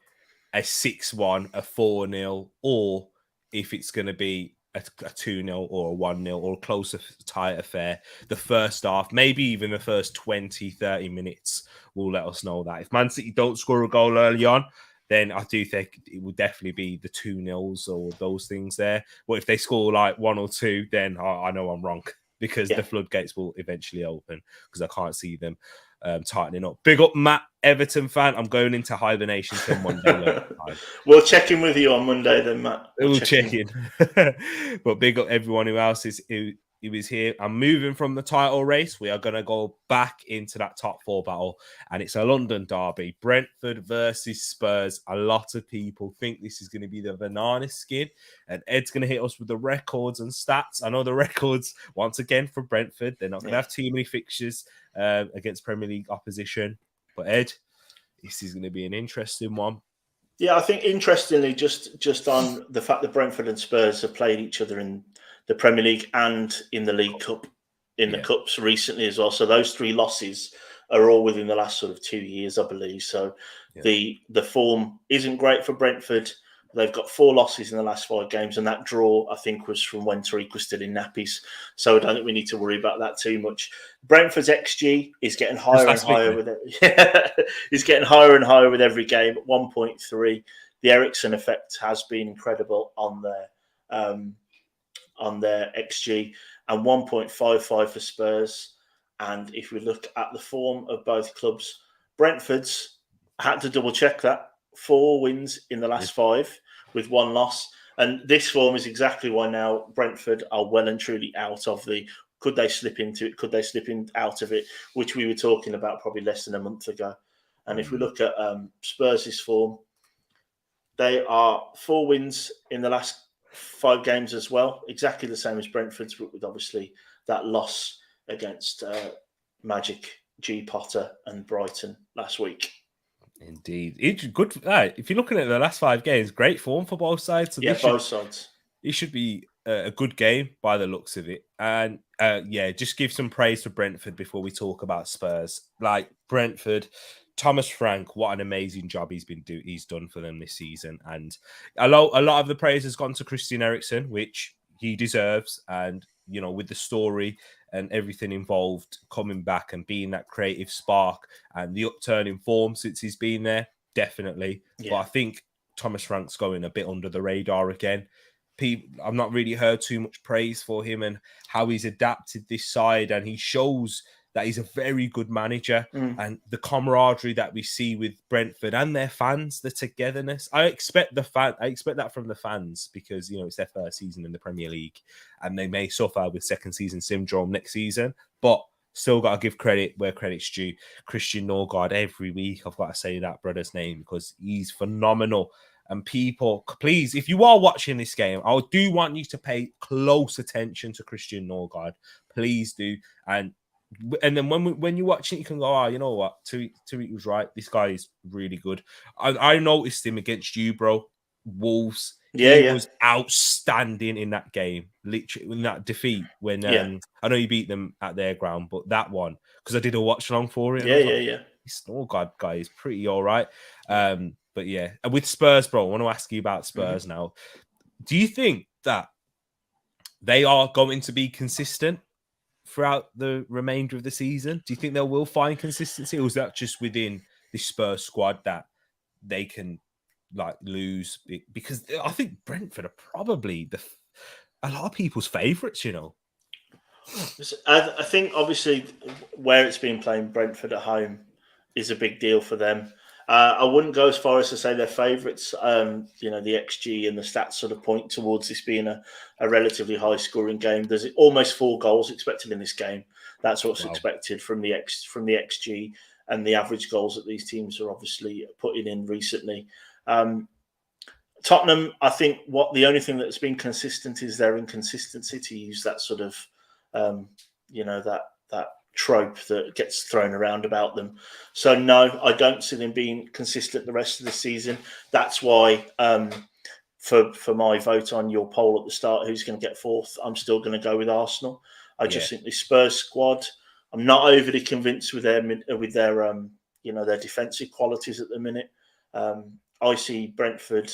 a 6-1, a 4-0, or if it's going to be a 2-0 or a 1-0 or a closer, tight affair. The first half, maybe even the first 20, 30 minutes will let us know that. If Man City don't score a goal early on, then I do think it will definitely be the 2-0s or those things there. But if they score like 1 or 2, then I know I'm wrong, because the floodgates will eventually open, because I can't see them tightening up. Big up, Matt, Everton fan. I'm going into hibernation till Monday. We'll check in with you on Monday then, Matt. We'll check in. But big up everyone who is here. I'm moving from the title race. We are going to go back into that top 4 battle, and it's a London derby. Brentford versus Spurs. A lot of people think this is going to be the banana skin, and Ed's going to hit us with the records and stats. I know the records, once again, for Brentford. They're not going to have too many fixtures against Premier League opposition. But Ed, this is going to be an interesting one. Yeah, I think interestingly, just on the fact that Brentford and Spurs have played each other in the Premier League and in the League Cup, in the Cups recently as well. So those 3 losses are all within the last sort of 2 years, I believe. So the form isn't great for Brentford. They've got 4 losses in the last 5 games, and that draw, I think, was from when Tereak was still in nappies. So I don't think we need to worry about that too much. Brentford's XG is getting higher and higher with it. It's getting higher and higher with every game. 1.3. The Ericsson effect has been incredible on their XG, and 1.55 for Spurs. And if we look at the form of both clubs, Brentford's, I had to double check that, 4 wins in the last 5 with 1 loss. And this form is exactly why now Brentford are well and truly out of the, could they slip into it? Could they slip out of it? Which we were talking about probably less than a month ago. And if we look at Spurs' form, they are 4 wins in the last 5 games as well. Exactly the same as Brentford's, but with obviously that loss against Magic, G Potter and Brighton last week. Indeed. It's good. If you're looking at the last 5 games, great form for both sides. So both sides. It should be a good game by the looks of it. And just give some praise to Brentford before we talk about Spurs. Like Brentford, Thomas Frank, what an amazing job he's done for them this season. And a lot of the praise has gone to Christian Eriksen, which he deserves. And, you know, with the story and everything involved, coming back and being that creative spark and the upturn in form since he's been there, definitely. Yeah. But I think Thomas Frank's going a bit under the radar again. I've not really heard too much praise for him and how he's adapted this side, and he shows that he's a very good manager. And the camaraderie that we see with Brentford and their fans, the togetherness. I expect that from the fans, because, you know, it's their first season in the Premier League and they may suffer with second season syndrome next season, but still got to give credit where credit's due. Christian Norgard, every week I've got to say that brother's name because he's phenomenal. And people, please, if you are watching this game, I do want you to pay close attention to Christian Norgard. Please do. And then when you watch it, you can go, you know what? Tereak was right. This guy is really good. I noticed him against you, bro. Wolves. He was outstanding in that game. Literally, in that defeat. When I know you beat them at their ground, but that one, because I did a watch along for it. This Norgard guy is pretty all right. But yeah, with Spurs, bro, I want to ask you about Spurs now. Do you think that they are going to be consistent throughout the remainder of the season? Do you think they will find consistency, or is that just within the Spurs squad that they can like lose? Because I think Brentford are probably a lot of people's favourites, you know. I think obviously where it's been playing, Brentford at home, is a big deal for them. I wouldn't go as far as to say they're favourites. You know, the XG and the stats sort of point towards this being a relatively high-scoring game. There's almost 4 goals expected in this game. That's what's expected from the XG and the average goals that these teams are obviously putting in recently. Tottenham, I think the only thing that's been consistent is their inconsistency, to use that sort of, that trope that gets thrown around about them. So no, I don't see them being consistent the rest of the season. That's why for my vote on your poll at the start, who's going to get 4th, I'm still going to go with Arsenal. I just think the Spurs squad, I'm not overly convinced with their defensive qualities at the minute. I see Brentford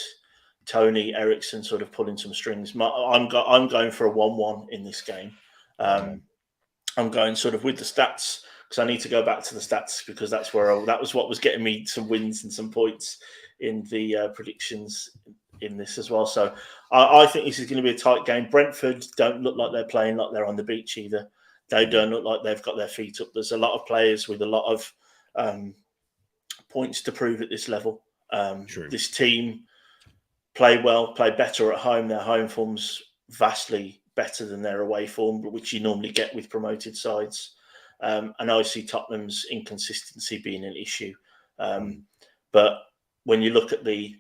Tony Eriksson sort of pulling some strings. I'm going for a 1-1 in this game. I'm going sort of with the stats because I need to go back to the stats because that was what was getting me some wins and some points in the predictions in this as well. So I think this is going to be a tight game. Brentford don't look like they're playing like they're on the beach either. They don't look like they've got their feet up. There's a lot of players with a lot of points to prove at this level. This team play well, play better at home. Their home form's vastly better than their away form, which you normally get with promoted sides. And I see Tottenham's inconsistency being an issue. But when you look at the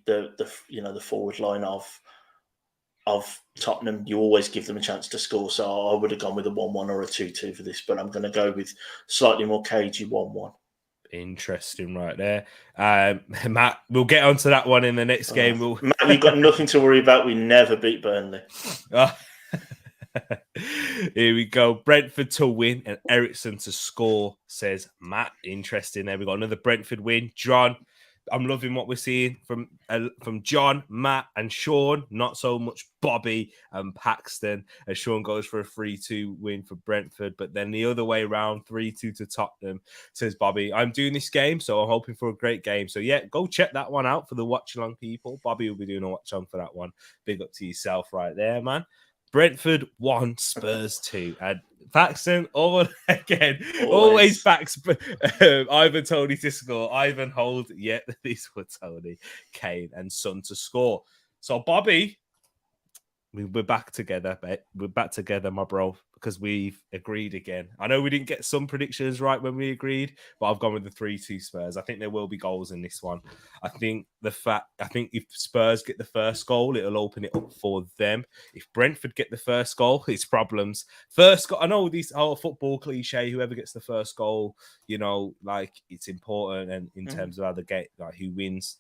forward line of Tottenham, you always give them a chance to score. So I would have gone with a 1-1 or a 2-2 for this, but I'm going to go with slightly more cagey 1-1. Interesting right there. Matt, we'll get onto that one in the next game. Matt, you've got nothing to worry about. We never beat Burnley. Here we go. Brentford to win and Eriksson to score, says Matt. Interesting there. We got another Brentford win. John, I'm loving what we're seeing from John, Matt, and Sean. Not so much Bobby and Paxton, as Sean goes for a 3-2 win for Brentford. But then the other way around, 3-2 to Tottenham, says Bobby. I'm doing this game, so I'm hoping for a great game. So yeah, go check that one out for the watch-along people. Bobby will be doing a watch-on for that one. Big up to yourself right there, man. Brentford 1, Spurs 2. And Paxton, always backs Ivan Toney to score. Ivan hold, these were Tony, Kane, and Son to score. So, Bobby, we're back together, mate. We're back together, my bro, because we've agreed again. I know we didn't get some predictions right when we agreed, but I've gone with the 3-2 Spurs. I think there will be goals in this one. I think if Spurs get the first goal, it'll open it up for them. If Brentford get the first goal, it's problems. First goal, I know these football cliche, whoever gets the first goal, it's important, and in terms of how the game, who wins.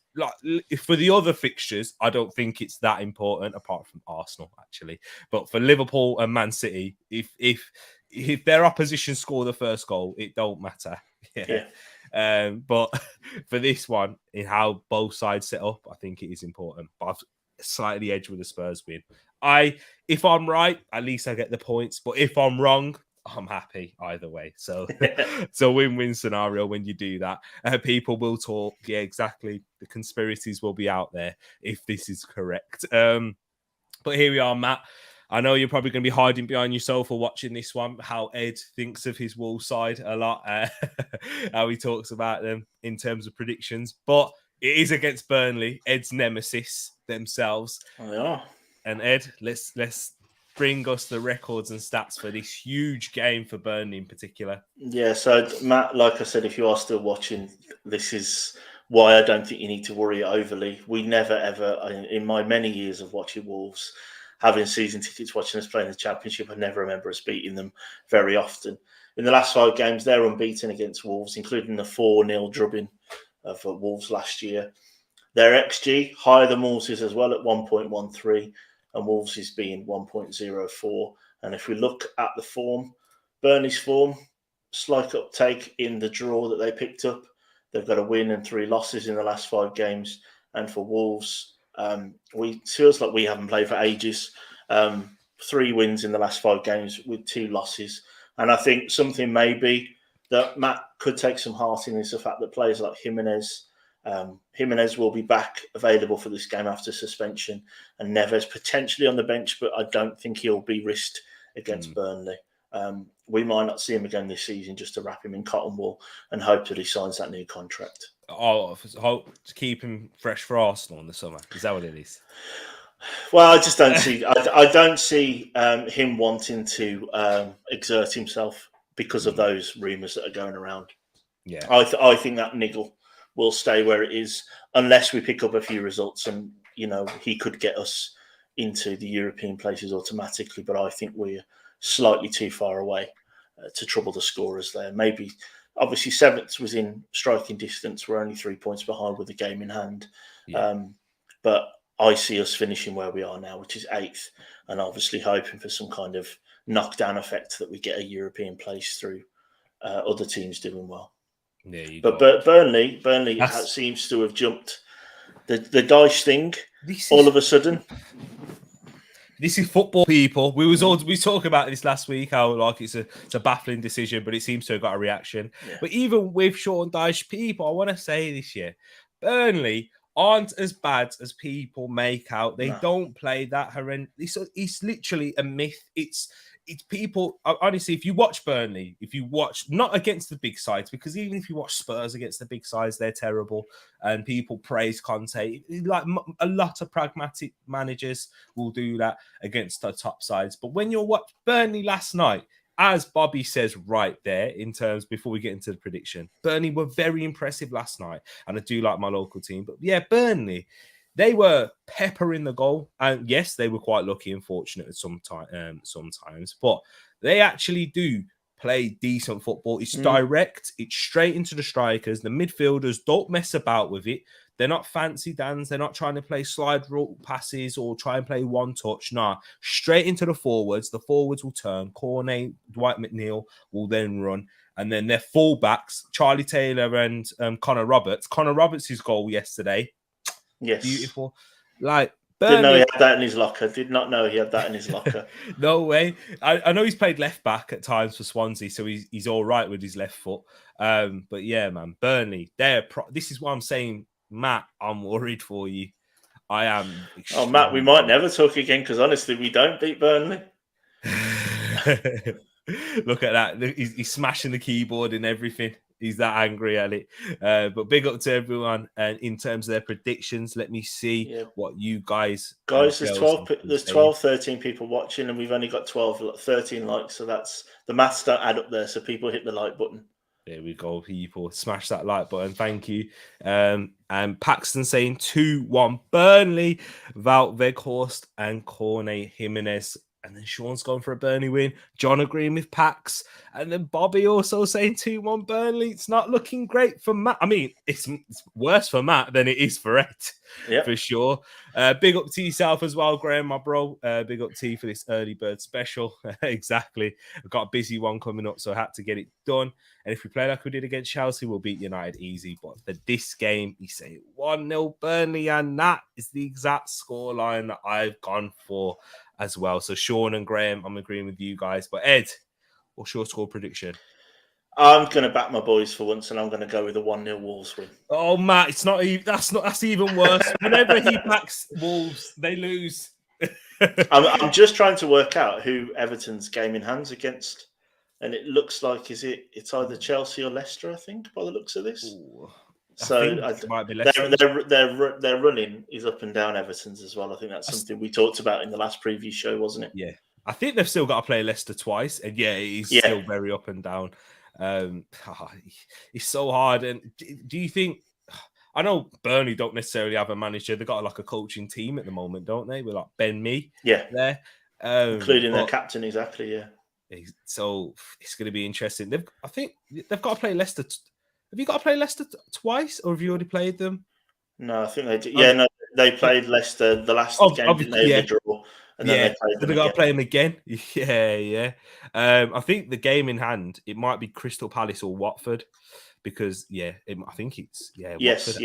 For the other fixtures, I don't think it's that important, apart from Arsenal, actually. But for Liverpool and Man City, if their opposition score the first goal, it don't matter. But for this one, in how both sides set up, I think it is important. But I've slightly edged with the Spurs win. If I'm right, at least I get the points. But if I'm wrong, I'm happy either way. So it's a win-win scenario when you do that. People will talk. Yeah, exactly. The conspiracies will be out there if this is correct. But here we are, Matt. I know you're probably going to be hiding behind your sofa watching this one, how Ed thinks of his Wolves side a lot, how he talks about them in terms of predictions. But it is against Burnley, Ed's nemesis themselves. Oh, they are. And Ed, let's bring us the records and stats for this huge game for Burnley in particular. Yeah, so Matt, like I said, if you are still watching, this is why I don't think you need to worry overly. We never, ever, in my many years of watching Wolves, having season tickets, watching us play in the Championship, I never remember us beating them very often. In the last 5 games, they're unbeaten against Wolves, including the 4-0 drubbing of Wolves last year. Their XG, higher than Wolves' as well at 1.13, and Wolves is being 1.04. And if we look at the form, Burnley's form, slight uptake in the draw that they picked up. They've got a win and 3 losses in the last 5 games. And for Wolves, it feels like we haven't played for ages. 3 wins in the last 5 games with 2 losses. And I think something maybe that Matt could take some heart in is the fact that players like Jimenez will be back available for this game after suspension, and Neves potentially on the bench, but I don't think he'll be risked against Burnley. We might not see him again this season, just to wrap him in cotton wool and hope that he signs that new contract. Hope to keep him fresh for Arsenal in the summer. Is that what it is? Well, I just don't see. I don't see him wanting to exert himself because of those rumours that are going around. Yeah, I think that niggle will stay where it is unless we pick up a few results, and he could get us into the European places automatically. But I think we're slightly too far away to trouble the scorers there. Maybe, obviously, 7th was in striking distance. We're only 3 points behind with the game in hand. Yeah. But I see us finishing where we are now, which is 8th, and obviously hoping for some kind of knockdown effect that we get a European place through other teams doing well. There you go. But Burnley seems to have jumped the Dyche thing. all of a sudden. This is football, people. We talked about this last week, how like it's a baffling decision, but it seems to have got a reaction. Yeah. But even with Sean Dyche, people, I want to say this year, Burnley aren't as bad as people make out. They don't play that horrendous. It's literally a myth. It's people. Honestly, if you watch Burnley, if you watch not against the big sides, because even if you watch Spurs against the big sides, they're terrible. And people praise Conte. Like a lot of pragmatic managers will do that against the top sides. But when you're watching Burnley last night, as Bobby says right there, in terms before we get into the prediction, Burnley were very impressive last night, and I do like my local team. But yeah, Burnley, they were peppering the goal, and yes, they were quite lucky and fortunate sometimes, but they actually do play decent football. It's direct, it's straight into the strikers. The midfielders don't mess about with it. They're not fancy Dans. They're not trying to play slide rule passes or try and play one touch. Nah, straight into the forwards. The forwards will turn. Cornet, Dwight McNeil will then run. And then their fullbacks, Charlie Taylor and Connor Roberts. Connor Roberts' goal yesterday. Yes. Beautiful. Like, Didn't know Burnley, he had that in his locker. Did not know he had that in his locker. No way. I know he's played left back at times for Swansea, so he's all right with his left foot. But yeah, man, Burnley, this is what I'm saying, Matt. I'm worried for you. I am. Oh, Matt, we might never talk again because honestly, we don't beat Burnley. Look at that. He's smashing the keyboard and everything. He's that angry at it. But big up to everyone. And in terms of their predictions, let me see what you guys... Guys, there's 12, 13 people watching, and we've only got 13 likes. So that's the maths don't add up there. So people hit the like button. There we go, people. Smash that like button. Thank you. And Paxton saying 2-1 Burnley, Wout Weghorst and Cornet Jimenez. And then Sean's gone for a Burnley win. John agreeing with Pax. And then Bobby also saying 2-1 Burnley. It's not looking great for Matt. I mean, it's worse for Matt than it is for Ed, for sure. Big up to yourself as well, Graham, my bro. Big up to you for this early bird special. Exactly. I've got a busy one coming up, so I had to get it done. And if we play like we did against Chelsea, we'll beat United easy. But for this game, you say 1-0 Burnley, and that is the exact scoreline that I've gone for as well. So Sean and Graham, I'm agreeing with you guys. But Ed, what's your score prediction? I'm going to back my boys for once, and I'm going to go with a 1-0 Wolves win. Oh, Matt, it's not even. That's even worse. Whenever he backs Wolves, they lose. I'm just trying to work out who Everton's game in hand's against, and it looks like it's either Chelsea or Leicester, I think, by the looks of this. Ooh, so it might be Leicester. Their running is up and down Everton's as well. I think that's something we talked about in the last preview show, wasn't it? Yeah, I think they've still got to play Leicester twice, and it is still very up and down. It's so hard. And do you think? I know Burnley don't necessarily have a manager. They've got like a coaching team at the moment, don't they? With like Ben Mee, there, including their captain, exactly. Yeah. So it's going to be interesting. I think they've got to play Leicester. Have you got to play Leicester twice, or have you already played them? No, I think they did. Yeah, no, they played Leicester the last game. They draw, and then they played them. They've got to play them again. Yeah. I think the game in hand, it might be Crystal Palace or Watford. Because I think it's Yes,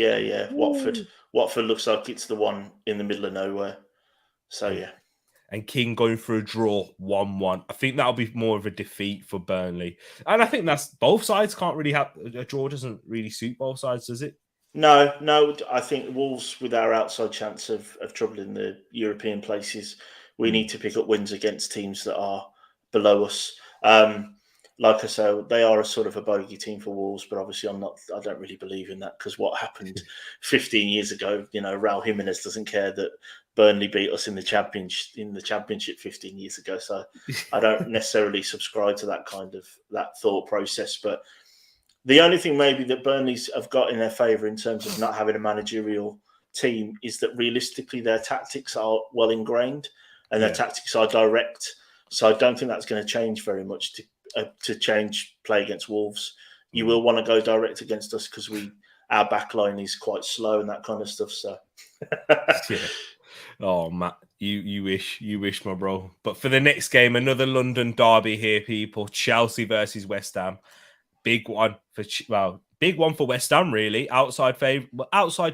Watford. Watford looks like it's the one in the middle of nowhere. So yeah. And King going for a draw 1-1. I think that'll be more of a defeat for Burnley. And I think that's both sides can't really have a draw doesn't really suit both sides, does it? No. I think Wolves, with our outside chance of trouble in the European places, we need to pick up wins against teams that are below us. Like I say, they are a sort of a bogey team for Wolves, but obviously I don't really believe in that because what happened 15 years ago, Raul Jimenez doesn't care that Burnley beat us in the championship 15 years ago. So I don't necessarily subscribe to that thought process. But the only thing maybe that Burnley's have got in their favour in terms of not having a managerial team is that realistically their tactics are well ingrained and their tactics are direct. So I don't think that's going to change very much to change play against Wolves. You will want to go direct against us because our back line is quite slow and that kind of stuff. So Oh, Matt, you wish, my bro. But for the next game, another London derby here, people. Chelsea versus West Ham. Big one big one for West Ham, really. Outside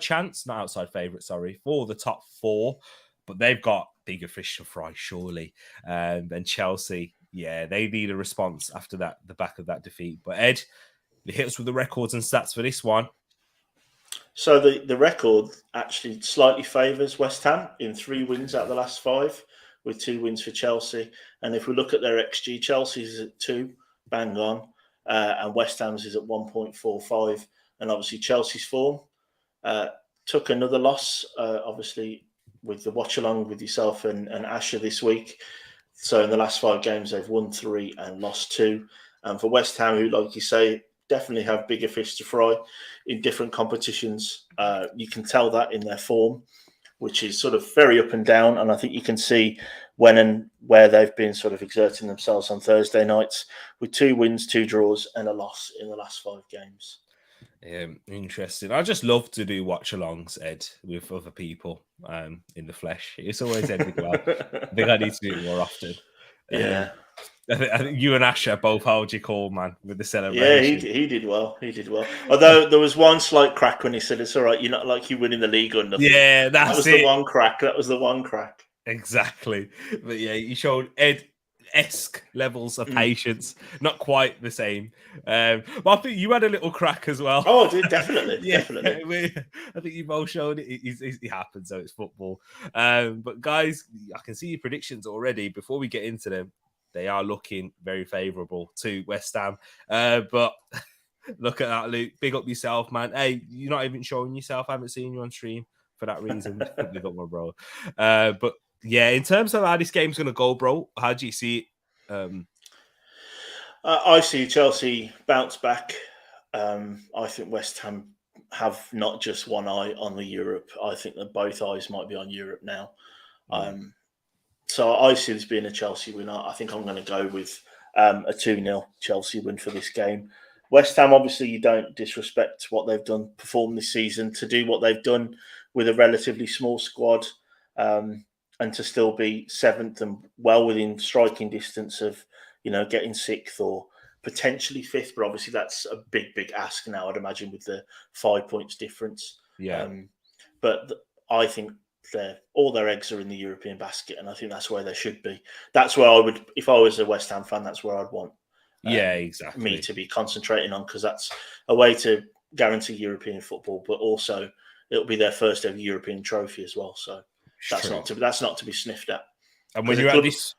chance, not outside favourite, sorry, for the top 4. But they've got bigger fish to fry, surely. And Chelsea, yeah, they need a response after the back of that defeat. But Ed, hit us with the records and stats for this one. So the record actually slightly favours West Ham in 3 wins out of the last 5, with 2 wins for Chelsea. And if we look at their XG, Chelsea's at 2, bang on, and West Ham's is at 1.45. And obviously Chelsea's form took another loss, obviously with the watch along with yourself and Asher this week. So in the last 5 games, they've won 3 and lost 2. And for West Ham, who, like you say, definitely have bigger fish to fry in different competitions, you can tell that in their form, which is sort of very up and down. And I think you can see when and where they've been sort of exerting themselves on Thursday nights, with 2 wins, 2 draws, and a loss in the last 5 games. Interesting. I just love to do watch-alongs, Ed, with other people in the flesh. It's always ending well. I think I need to do it more often. Yeah. I think you and Asher both held your call, man, with the celebration. Yeah, he did well. He did well. Although there was one slight crack when he said, "It's all right, you're not like you winning the league or nothing." Yeah, that was the one crack. That was the one crack. Exactly. But yeah, you showed Ed-esque levels of patience. Not quite the same. But I think you had a little crack as well. Oh, dude, definitely. Yeah, definitely. I think you both showed it. It happens, so it's football. But guys, I can see your predictions already. Before we get into them, they are looking very favourable to West Ham. But look at that, Luke. Big up yourself, man. Hey, you're not even showing yourself. I haven't seen you on stream for that reason. Big up, my bro. But yeah, in terms of how this game's going to go, bro, how do you see it? I see Chelsea bounce back. I think West Ham have not just one eye on the Europe. I think that both eyes might be on Europe now. So I see this being a Chelsea win. I think I'm going to go with a 2-0 Chelsea win for this game. West Ham, obviously, you don't disrespect what they've done, performed this season, to do what they've done with a relatively small squad, and to still be 7th and well within striking distance of, getting 6th or potentially 5th. But obviously, that's a big, big ask now, I'd imagine, with the 5 points difference. Yeah. But I think all their eggs are in the European basket, and I think that's where they should be. That's where I would, if I was a West Ham fan, that's where I'd want exactly me to be concentrating on, because that's a way to guarantee European football, but also it'll be their first ever European trophy as well. So that's not to be sniffed at. And when you're at this,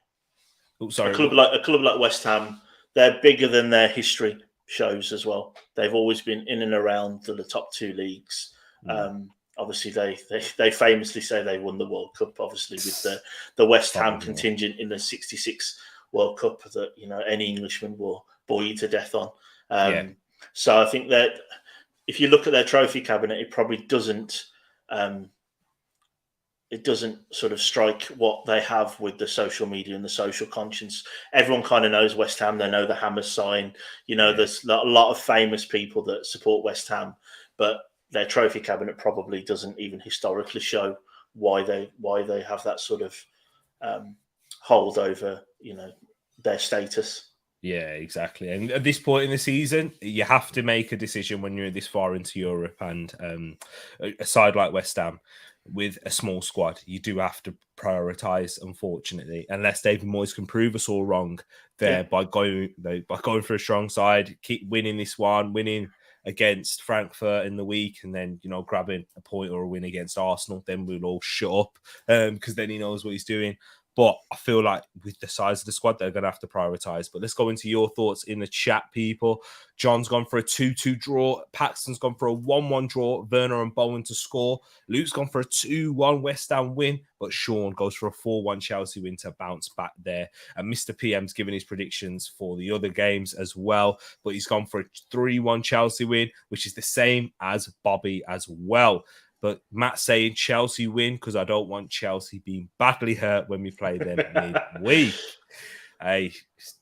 a club like West Ham, they're bigger than their history shows as well. They've always been in and around the top 2 leagues. Obviously, they famously say they won the World Cup, obviously, with the West Ham contingent in the '66 World Cup that any Englishman will bore you to death on. So I think that if you look at their trophy cabinet, it probably doesn't sort of strike what they have with the social media and the social conscience. Everyone kind of knows West Ham. They know the Hammer sign. There's a lot of famous people that support West Ham, but their trophy cabinet probably doesn't even historically show why they have that sort of hold over their status. Yeah, exactly. And at this point in the season, you have to make a decision when you're this far into Europe, and a side like West Ham with a small squad, you do have to prioritise, unfortunately, unless David Moyes can prove us all wrong there by going for a strong side, keep winning this one, winning against Frankfurt in the week, and then grabbing a point or a win against Arsenal. Then we'll all shut up because then he knows what he's doing. But I feel like with the size of the squad, they're going to have to prioritise. But let's go into your thoughts in the chat, people. John's gone for a 2-2 draw. Paxton's gone for a 1-1 draw. Werner and Bowen to score. Luke's gone for a 2-1 West Ham win. But Sean goes for a 4-1 Chelsea win to bounce back there. And Mr. PM's given his predictions for the other games as well. But he's gone for a 3-1 Chelsea win, which is the same as Bobby as well. But Matt saying Chelsea win because I don't want Chelsea being badly hurt when we play them midweek. Hey,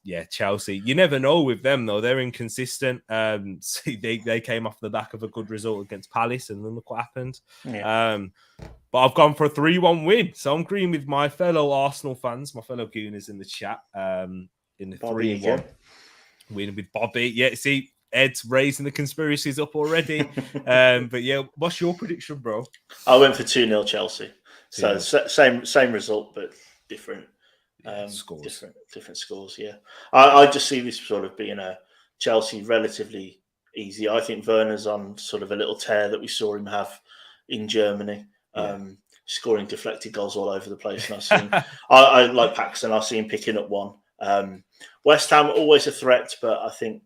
yeah, Chelsea. You never know with them, though. They're inconsistent. They came off the back of a good result against Palace, and then look what happened. Yeah. But I've gone for a 3-1 win. So I'm agreeing with my fellow Arsenal fans, my fellow Gooners in the chat, in the 3-1 win with Bobby. Yeah, see, Ed's raising the conspiracies up already. But yeah, what's your prediction, bro? I went for 2-0 Chelsea. 2-0. So same result, but different scores. different scores. Yeah, I just see this sort of being a Chelsea relatively easy. I think Werner's on sort of a little tear that we saw him have in Germany. Scoring deflected goals all over the place, and I see him. I like Paxton. I see him picking up one. West Ham always a threat, but I think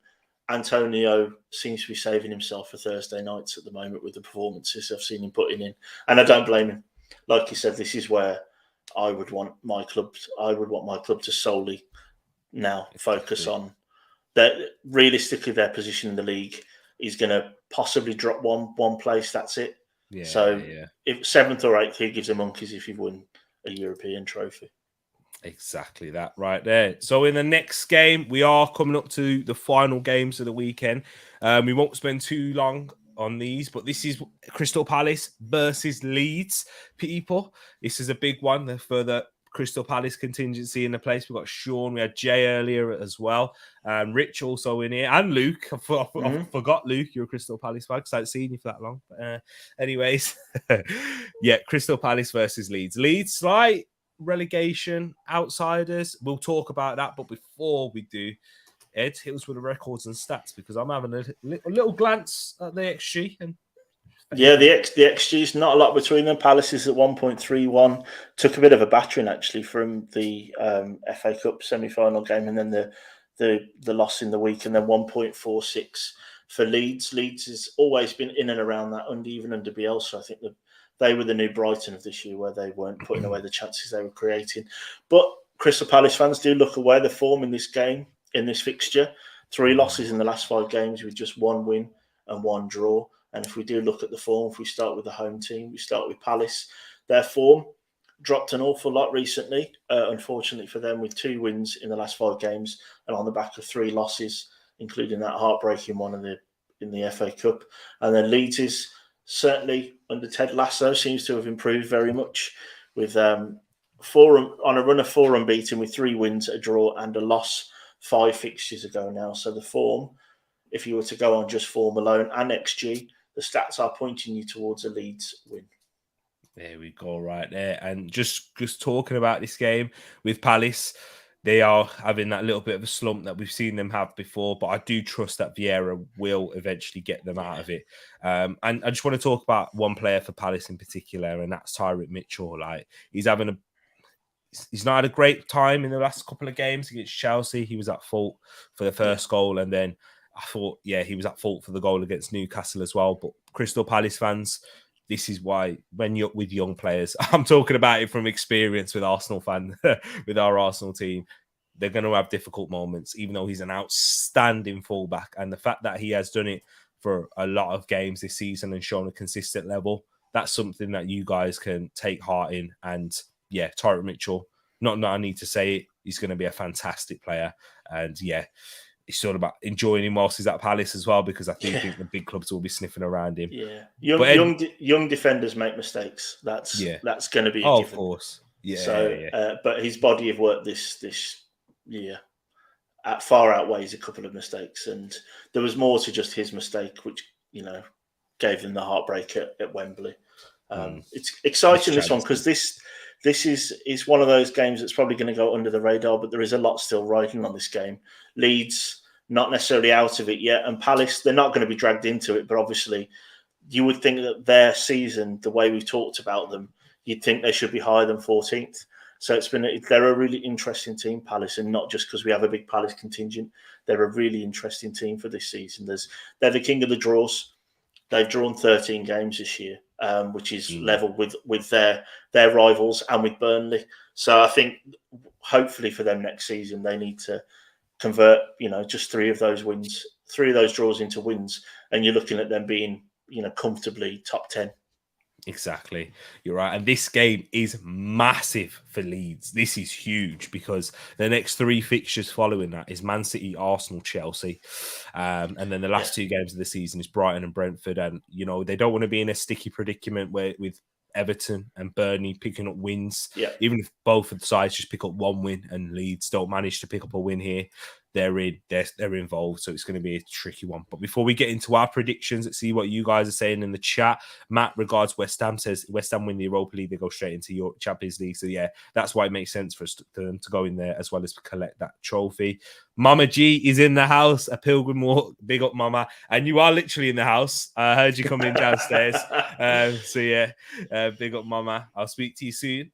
Antonio seems to be saving himself for Thursday nights at the moment with the performances I've seen him putting in, and I don't blame him. Like you said, this is where I would want my club to solely now focus on that. Realistically, their position in the league is going to possibly drop one place. That's it. If 7th or 8th, he gives a monkeys if you win a European trophy. Exactly that right there. So in the next game, we are coming up to the final games of the weekend. We won't spend too long on these, but this is Crystal Palace versus Leeds. People, this is a big one for the Crystal Palace contingency in the place. We've got Sean, we had Jay earlier as well, Rich also in here, and Luke. I forgot Luke, you're a Crystal Palace fan because I haven't seen you for that long. But anyways, yeah, Crystal Palace versus Leeds. Leeds, slight relegation, outsiders. We'll talk about that, but before we do, Ed, hit us with the records and stats because I'm having a little glance at the XG. And yeah, the XG is not a lot between them. Palace is at 1.31. Took a bit of a battering actually from the FA Cup semi-final game, and then the loss in the week, and then 1.46 for Leeds. Leeds has always been in and around that, even under Bielsa. I think they were the new Brighton of this year, where they weren't putting away the chances they were creating. But Crystal Palace fans do look away the form in this game, in this fixture. 3 losses in the last 5 games with just 1 win and 1 draw. And if we do look at the form, if we start with the home team, we start with Palace, their form dropped an awful lot recently, unfortunately for them, with 2 wins in the last 5 games and on the back of 3 losses, including that heartbreaking one in the FA Cup. And then Leeds is certainly under Ted Lasso seems to have improved very much, with 4 on a run of 4 unbeaten with 3 wins, a draw and a loss 5 fixtures ago now. So the form, if you were to go on just form alone and XG, the stats are pointing you towards a Leeds win. There we go, right there. And just talking about this game with Palace, they are having that little bit of a slump that we've seen them have before, but I do trust that Vieira will eventually get them out of it. And I just want to talk about one player for Palace in particular, and that's Tereak Mitchell. Like, he's not had a great time in the last couple of games against Chelsea. He was at fault for the first goal, and then I thought, he was at fault for the goal against Newcastle as well. But Crystal Palace fans, this is why when you're with young players, I'm talking about it from experience with Arsenal fan, with our Arsenal team, they're going to have difficult moments, even though he's an outstanding fullback. And the fact that he has done it for a lot of games this season and shown a consistent level, that's something that you guys can take heart in. And yeah, Tereak Mitchell, not I need to say it, he's going to be a fantastic player. And yeah, it's sort of about enjoying him whilst he's at Palace as well, because I think the big clubs will be sniffing around him. Yeah, young defenders make mistakes. That's going to be a given. Of course. Yeah. So, but his body of work this year far outweighs a couple of mistakes, and there was more to just his mistake, which gave them the heartbreak at Wembley. It's exciting, this one, because this is one of those games that's probably going to go under the radar, but there is a lot still riding on this game. Leeds not necessarily out of it yet, and Palace, they're not going to be dragged into it, but obviously you would think that their season, the way we've talked about them, you'd think they should be higher than 14th. So they're a really interesting team, Palace, and not just because we have a big Palace contingent. They're a really interesting team for this season. They're the king of the draws. They've drawn 13 games this year, which is level with their rivals and with Burnley. So I think hopefully for them next season, they need to convert, just 3 of those draws into wins, and you're looking at them being, comfortably top 10. Exactly. You're right. And this game is massive for Leeds. This is huge because the next 3 fixtures following that is Man City, Arsenal, Chelsea. And then the last 2 games of the season is Brighton and Brentford. And, they don't want to be in a sticky predicament with Everton and Burnley picking up wins. Yeah. Even if both of the sides just pick up 1 win and Leeds don't manage to pick up a win here, they're involved. So it's going to be a tricky one. But before we get into our predictions, let's see what you guys are saying in the chat. Matt regards West Ham, says West Ham win the Europa League, they go straight into your Champions League. So yeah, that's why it makes sense for us to go in there as well as collect that trophy. Mama G is in the house, a pilgrim walk. Big up, Mama. And you are literally in the house. I heard you come in downstairs. So yeah, big up, Mama. I'll speak to you soon.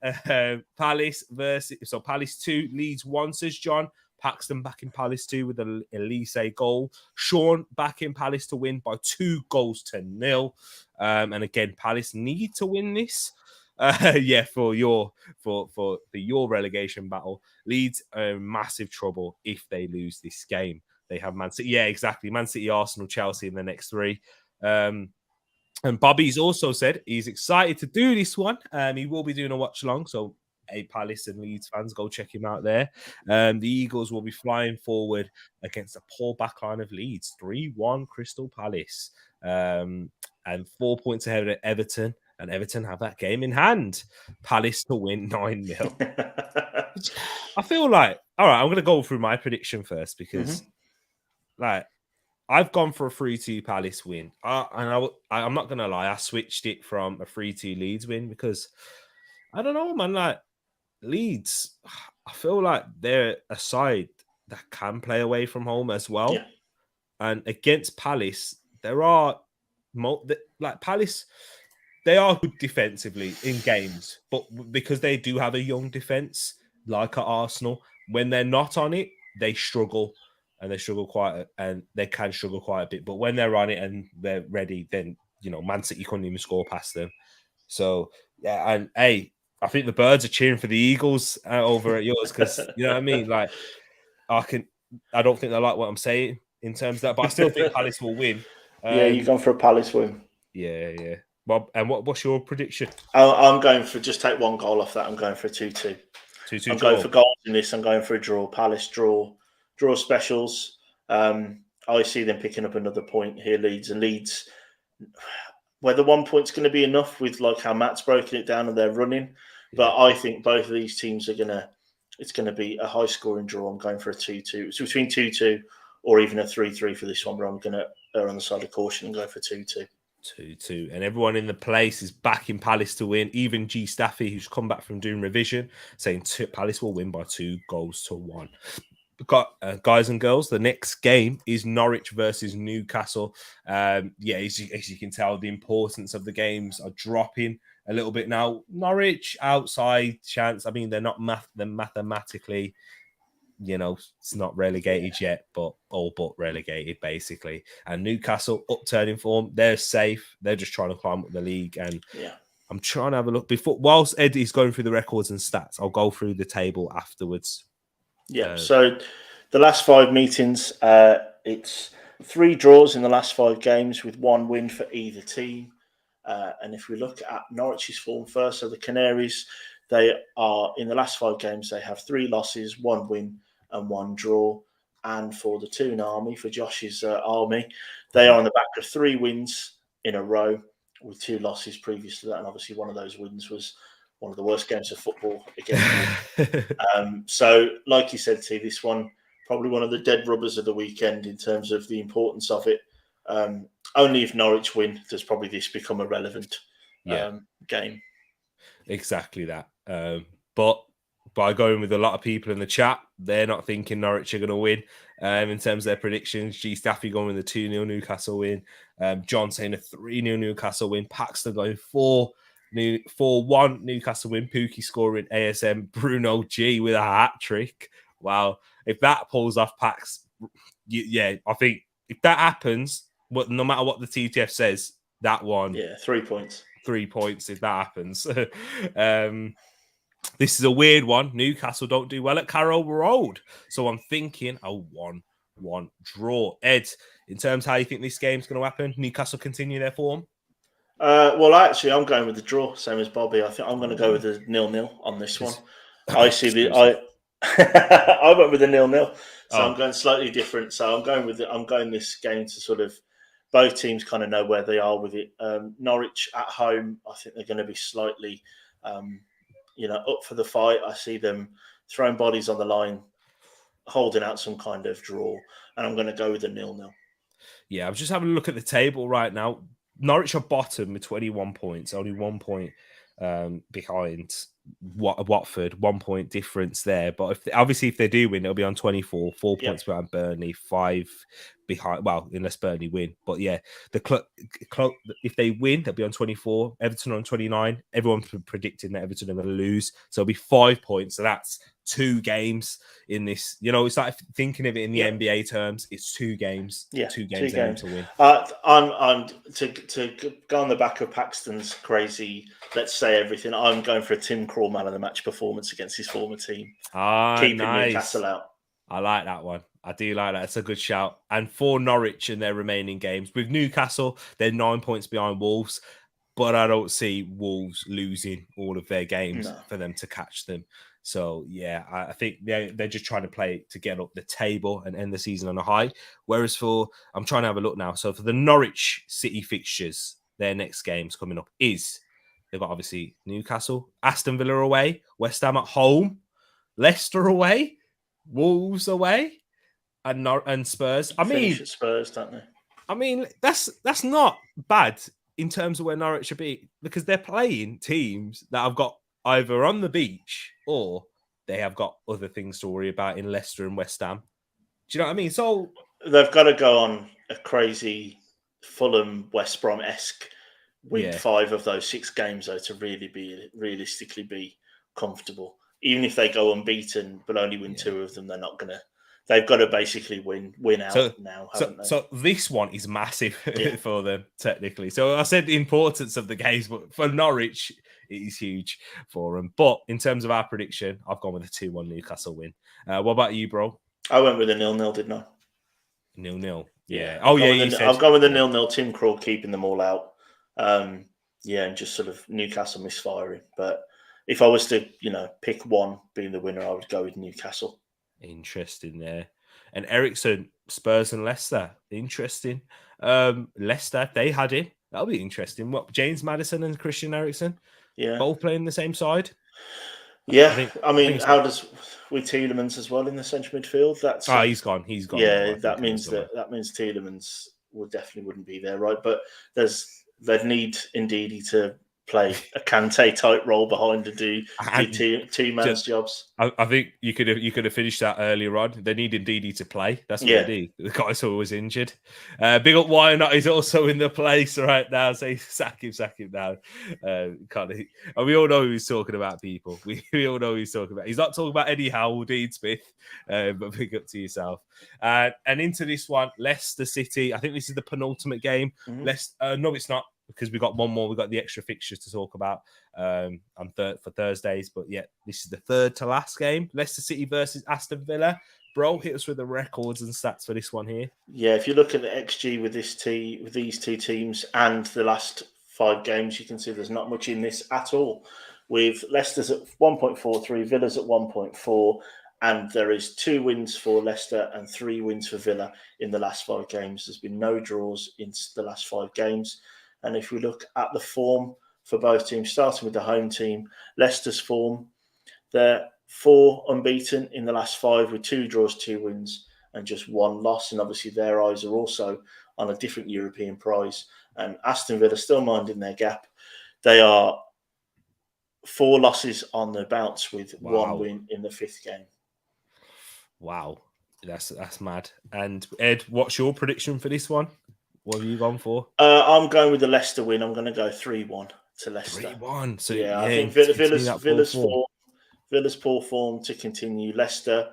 Palace 2, Leeds 1, says John. Paxton back in Palace 2 with an Elise goal. Sean back in Palace to win by 2-0. And again, Palace need to win this. For your relegation battle. Leeds are in massive trouble if they lose this game. They have Man City. Yeah, exactly. Man City, Arsenal, Chelsea in the next 3. And Bobby's also said he's excited to do this one. He will be doing a watch long, so Palace and Leeds fans, go check him out there. The Eagles will be flying forward against a poor backline of Leeds. 3-1 Crystal Palace. And 4 points ahead of Everton. And Everton have that game in hand. Palace to win 9-0. I feel like, all right, I'm going to go through my prediction first because, I've gone for a 3-2 Palace win. I'm not going to lie, I switched it from a 3-2 Leeds win because, I don't know, man, Leeds, I feel like they're a side that can play away from home as well. Yeah. And against Palace, there are Palace, they are good defensively in games, but because they do have a young defense, like at Arsenal, when they're not on it, they struggle, and they can struggle quite a bit. But when they're on it and they're ready, then Man City couldn't even score past them. So yeah, and I think the birds are cheering for the Eagles over at yours because you know what I mean. I don't think they like what I'm saying in terms of that, but I still think Palace will win. You're going for a Palace win. Yeah. Well, and what's your prediction? I'm going for just take one goal off that. I'm going for a 2-2. 2-2 I'm draw. going for goals in this. I'm going for a draw. Palace draw specials. I see them picking up another point here. Leeds. Whether 1 point's going to be enough with how Matt's broken it down and they're running, but I think both of these teams are it's going to be a high scoring draw. I'm going for a 2-2. It's between 2-2 or even a 3-3 for this one, but I'm going to err on the side of caution and go for 2-2. 2-2. And everyone in the place is backing Palace to win. Even G. Staffy, who's come back from doing revision, saying Palace will win by 2-1. Got guys and girls, the next game is Norwich versus Newcastle. As you can tell, the importance of the games are dropping a little bit now. Norwich outside chance. I mean, they're not mathematically, it's not relegated yet, but all but relegated basically. And Newcastle upturning form. They're safe. They're just trying to climb up the league. And I'm trying to have a look whilst Eddie's going through the records and stats. I'll go through the table afterwards. So the last 5 meetings, it's 3 draws in the last 5 games with 1 win for either team. And if we look at Norwich's form first, so the Canaries, they are in the last 5 games, they have 3 losses, 1 win and 1 draw. And for the Toon Army, for Josh's army, they are on the back of 3 wins in a row with 2 losses previous to that. And obviously one of those wins was one of the worst games of football again. So, like you said, T, this one, probably one of the dead rubbers of the weekend in terms of the importance of it. Only if Norwich win does probably this become a relevant game. Exactly that. But by going with a lot of people in the chat, they're not thinking Norwich are going to win. In terms of their predictions, G. Staffy going with a 2-0 Newcastle win. John saying a 3-0 Newcastle win. Paxton going 4-1 Newcastle win. Pookie scoring ASM. Bruno G with a hat trick. Wow. If that pulls off Pax, I think if that happens, no matter what the TTF says, that one. 3 points. 3 points if that happens. This is a weird one. Newcastle don't do well at Carroll Road. So I'm thinking a 1-1 draw. Ed, in terms of how you think this game's going to happen, Newcastle continue their form? Well, actually, I'm going with the draw, same as Bobby. I think I'm going to go with the 0-0 on this one. I see I went with the 0-0, so I'm going slightly different. So I'm going this game to sort of both teams kind of know where they are with it. Norwich at home, I think they're going to be slightly, up for the fight. I see them throwing bodies on the line holding out some kind of draw, and I'm going to go with a 0-0. Yeah, I was just having a look at the table right now. Norwich are bottom with 21 points, only 1 point behind Watford, 1 point difference there. But if they do win, it'll be on 24, 4 points behind Burnley, 5 behind. Well, unless Burnley win, but yeah, the if they win, they'll be on 24. Everton on 29. Everyone's predicting that Everton are going to lose, so it'll be 5 points. So that's 2 games in this. It's like thinking of it in the NBA terms. It's 2 games. Yeah, 2 games they need to win. I'm to go on the back of Paxton's crazy. Let's say everything. I'm going for a Tim Krul man of the match performance against his former team. Keeping Nice. Newcastle out. I like that one. I do like that. It's a good shout. And for Norwich in their remaining games, with Newcastle, they're 9 points behind Wolves, but I don't see Wolves losing all of their games for them to catch them. So, yeah, I think they're just trying to play to get up the table and end the season on a high. Whereas I'm trying to have a look now. So for the Norwich City fixtures, their next games coming up is, they've got obviously Newcastle, Aston Villa away, West Ham at home, Leicester away, Wolves away, and Spurs. Finish at Spurs, don't they? I mean, that's not bad in terms of where Norwich should be, because they're playing teams that have got either on the beach or they have got other things to worry about in Leicester and West Ham. Do you know what I mean? So they've got to go on a crazy Fulham West Brom-esque win 5 of those 6 games though to realistically be comfortable. Even if they go unbeaten but only win 2 of them, they're not gonna. They've got to basically win out now, haven't they? So this one is massive for them, technically. So I said the importance of the games, but for Norwich, it is huge for them. But in terms of our prediction, I've gone with a 2-1 Newcastle win. What about you, bro? I went with a 0-0, didn't I? 0-0. Yeah. I've gone with a 0-0. Tim Krul keeping them all out. And just sort of Newcastle misfiring. But if I was to, pick one being the winner, I would go with Newcastle. Interesting there. And Ericsson, Spurs and Leicester. Interesting. Leicester, they had him. That'll be interesting. What, James Maddison and Christian Eriksen? Yeah. Both playing the same side? Yeah. I mean, how does with Tielemans as well in the central midfield? That's he's gone. He's gone. Yeah, that means Tielemans wouldn't be there, right? But they'd need Ndidi to play a Kante type role behind to do two man's jobs. I think you could have finished that earlier on. They needed Ndidi to play. That's what they need. The guy's always injured. Big up Why Not is also in the place right now. Say sack him down. We all know who he's talking about, people. We all know who he's talking about. He's not talking about Eddie Howe, Dean Smith, but big up to yourself. And into this one, Leicester City. I think this is the penultimate game. Mm-hmm. No, it's not, because we got one more. We got the extra fixtures to talk about for Thursdays. But yeah, this is the third to last game. Leicester City versus Aston Villa. Bro, hit us with the records and stats for this one here. Yeah, if you look at the XG with these 2 teams and the last 5 games, you can see there's not much in this at all. With Leicester's at 1.43, Villa's at 1.4, and there is 2 wins for Leicester and 3 wins for Villa in the last 5 games. There's been no draws in the last 5 games. And if we look at the form for both teams, starting with the home team, Leicester's form, they're 4 unbeaten in the last 5 with 2 draws, 2 wins, and just 1 loss. And obviously their eyes are also on a different European prize. And Aston Villa still minding their gap. They are 4 losses on the bounce with 1 win in the 5th game. Wow, that's mad. And Ed, what's your prediction for this one? What have you gone for? I'm going with the Leicester win. I'm going to go 3-1 to Leicester. 3-1. So yeah, I think Villa's poor form to continue. Leicester,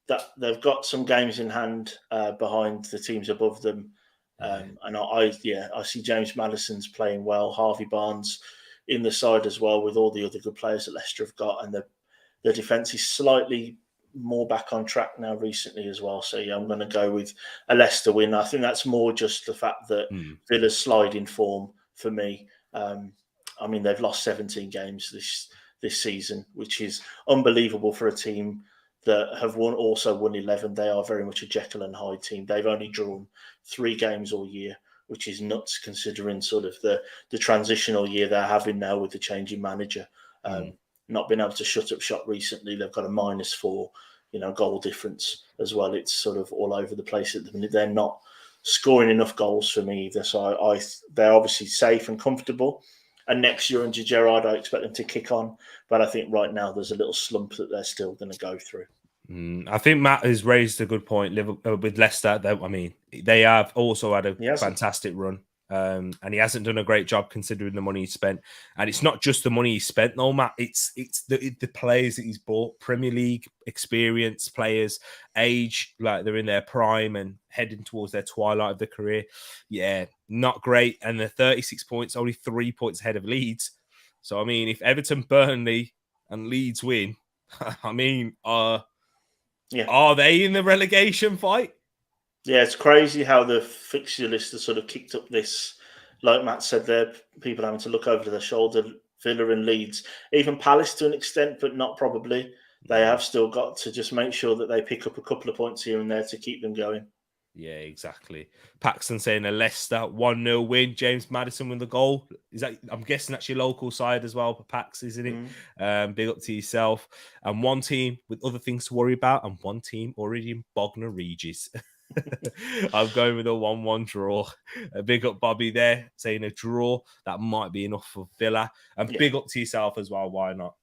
that they've got some games in hand behind the teams above them. And I see James Maddison's playing well. Harvey Barnes in the side as well, with all the other good players that Leicester have got, and the defence is slightly more back on track now recently as well. So yeah, I'm going to go with a Leicester win. I think that's more just the fact that Villa's sliding form for me. I mean, they've lost 17 games this season, which is unbelievable for a team that have won 11. They are very much a Jekyll and Hyde team. They've only drawn 3 games all year, which is nuts considering sort of the transitional year they're having now with the changing manager. Not been able to shut up shop recently. They've got a -4. goal difference as well. It's sort of all over the place at the minute. They're not scoring enough goals for me either. So they're obviously safe and comfortable. And next year under Gerrard, I expect them to kick on. But I think right now there's a little slump that they're still going to go through. I think Matt has raised a good point. With Leicester, they have also had a fantastic run. And he hasn't done a great job considering the money he spent. And it's not just the money he spent, though, Matt. It's the players that he's bought. Premier League experience players, age, like they're in their prime and heading towards their twilight of their career. Yeah, not great. And the 36 points, only 3 points ahead of Leeds. So, I mean, if Everton, Burnley and Leeds win, I mean, are they in the relegation fight? Yeah, it's crazy how the fixture list has sort of kicked up this, like Matt said there, people having to look over their shoulder, Villa and Leeds, even Palace to an extent, but not probably. They have still got to just make sure that they pick up a couple of points here and there to keep them going. Yeah, exactly. Paxton saying a Leicester 1-0 win. James Maddison with the goal. Is that? I'm guessing that's your local side as well, for Pax, isn't it? Big up to yourself. And one team with other things to worry about, and one team already in Bognor Regis. I'm going with a 1-1 draw. Big up Bobby there, saying a draw. That might be enough for Villa. And big up to yourself as well. Why not?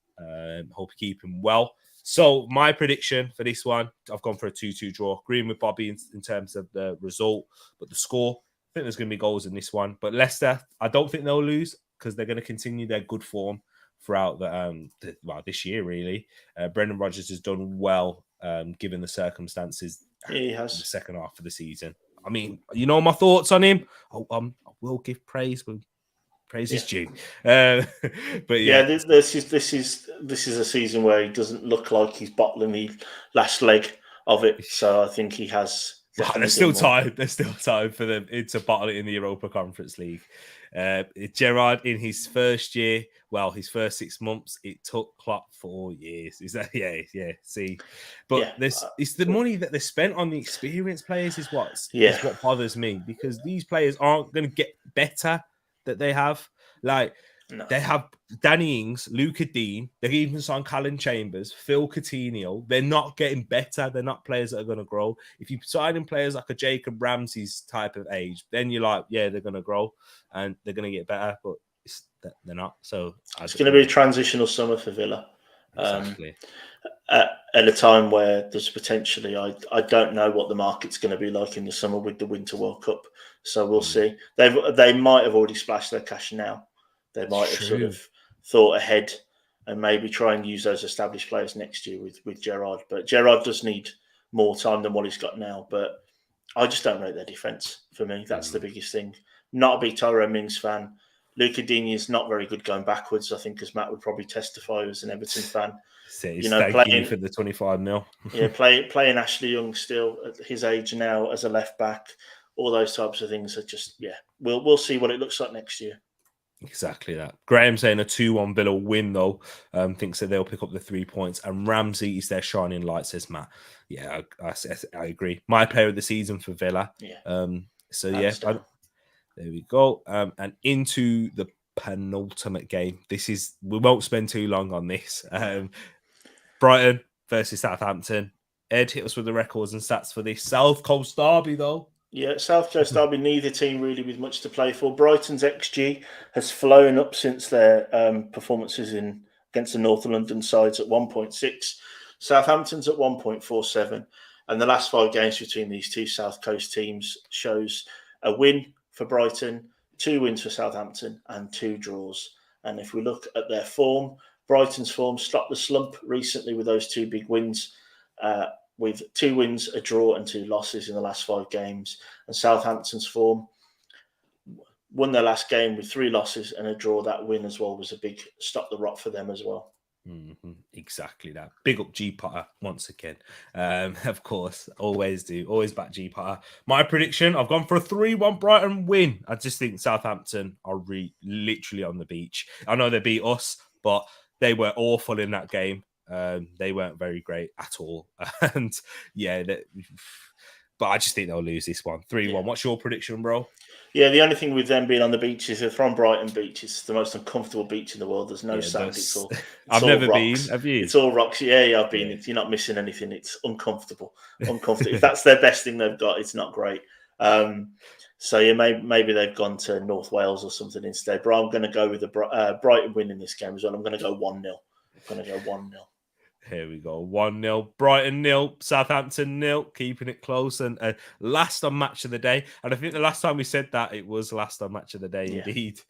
Hope you keep him well. So my prediction for this one, I've gone for a 2-2 draw. Agreeing with Bobby in terms of the result, but the score, I think there's going to be goals in this one. But Leicester, I don't think they'll lose because they're going to continue their good form throughout this year, really. Brendan Rodgers has done well given the circumstances. He has. In the second half of the season. I mean, my thoughts on him. I will give praise, but praise is due. But this is a season where he doesn't look like he's bottling the last leg of it. So I think he has. There's still time. There's still time for them to bottle it in the Europa Conference League. Gerrard in his first year, his first 6 months, it took Klopp 4 years. Is that See, but it's the money that they spent on the experienced players is what bothers me, because these players aren't going to get better that they have. They have Danny Ings, Luca Dean. They even signed Callum Chambers, Phil Coutinho. They're not getting better. They're not players that are going to grow. If you sign in players like a Jacob Ramsey's type of age, then you're like, they're going to grow and they're going to get better. But they're not. So it's going to be a transitional summer for Villa. Exactly. At a time where there's potentially, I don't know what the market's going to be like in the summer with the Winter World Cup. So we'll see. They might have already splashed their cash now. They might have sort of thought ahead and maybe try and use those established players next year with Gerrard. But Gerrard does need more time than what he's got now. But I just don't rate their defence. For me, that's the biggest thing. Not a big Tyrone Mings fan. Luca Digne is not very good going backwards, I think, as Matt would probably testify as an Everton fan. Thank you for the 25 mil. Playing Ashley Young still at his age now as a left back. All those types of things are just, we'll see what it looks like next year. Exactly that. Graham saying a 2-1 Villa win, though, thinks that they'll pick up the 3 points. And Ramsey is their shining light, says Matt. Yeah, I agree. My player of the season for Villa. There we go. And into the penultimate game. We won't spend too long on this. Brighton versus Southampton. Ed, hit us with the records and stats for this South Coast derby, though. Yeah, South Coast derby, neither team really with much to play for. Brighton's XG has flown up since their performances against the North London sides at 1.6. Southampton's at 1.47. And the last 5 games between these two South Coast teams shows a win for Brighton, 2 wins for Southampton, and 2 draws. And if we look at their form, Brighton's form stopped the slump recently with those 2 big wins. With 2 wins, a draw, and 2 losses in the last 5 games. And Southampton's form won their last game with 3 losses and a draw. That win as well was a big stop the rot for them as well. Exactly that. Big up G Potter once again. Of course, always back G Potter. My prediction, I've gone for a 3-1 Brighton win. I just think Southampton are literally on the beach. I know they beat us, but they were awful in that game. They weren't very great at all. But I just think they'll lose this one. 3-1. What's your prediction, bro? Yeah, the only thing with them being on the beach is they're from Brighton Beach. It's the most uncomfortable beach in the world. There's no Yeah, sand. It's all it's I've all never been. rocks. Have you? It's all rocks. Yeah, I've been. Yeah. You're not missing anything. It's uncomfortable. Uncomfortable. If that's their best thing they've got, it's not great. So yeah, maybe they've gone to North Wales or something instead. But I'm going to go with the Brighton win in this game as well. I'm going to go 1-0. I'm going to go 1-0. Here we go. 1-0. Brighton 0. Southampton 0. Keeping it close. And last on match of the day. And I think the last time we said that, it was last on match of the day, indeed.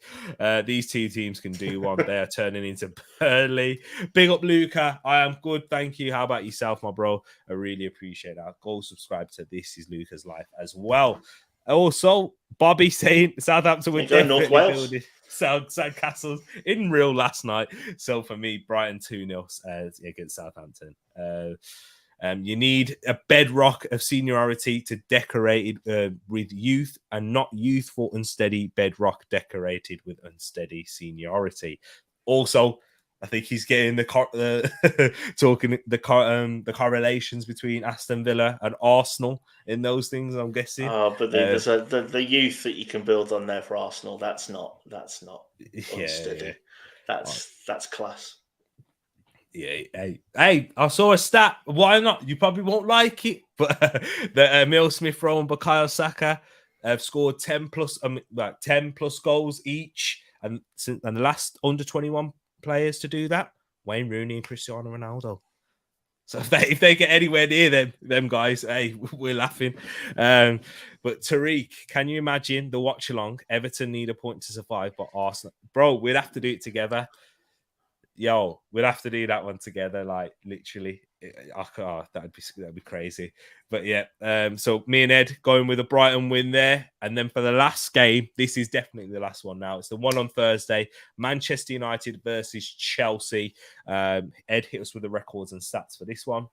These two teams can do one. They are turning into Burnley. Big up, Luca. I am good. Thank you. How about yourself, my bro? I really appreciate that. Go subscribe to This Is Luca's Life as well. Also, Bobby saying Southampton would definitely build it. Sandcastles in real last night. So for me, Brighton 2-0 against Southampton. You need a bedrock of seniority to decorate it with youth, and not youthful, unsteady bedrock decorated with unsteady seniority. Also, I think he's getting talking the correlations between Aston Villa and Arsenal in those things. I'm guessing. Oh, but there's the youth that you can build on there for Arsenal. That's not unsteady. Yeah. That's class. Yeah, hey, I saw a stat. Why not? You probably won't like it, but the Emil Smith Rowe and Bukayo Saka have scored 10 plus goals each, and the last under 21 players to do that, Wayne Rooney and Cristiano Ronaldo. So if they get anywhere near them guys, hey, we're laughing. But Tereak, can you imagine the watch along? Everton need a point to survive, but Arsenal, bro, we'd have to do it together. Yo, we'd have to do that one together, like literally. That'd be crazy. But yeah, so me and Ed going with a Brighton win there, and then for the last game, this is definitely the last one now. It's the one on Thursday, Manchester United versus Chelsea. Ed hit us with the records and stats for this one.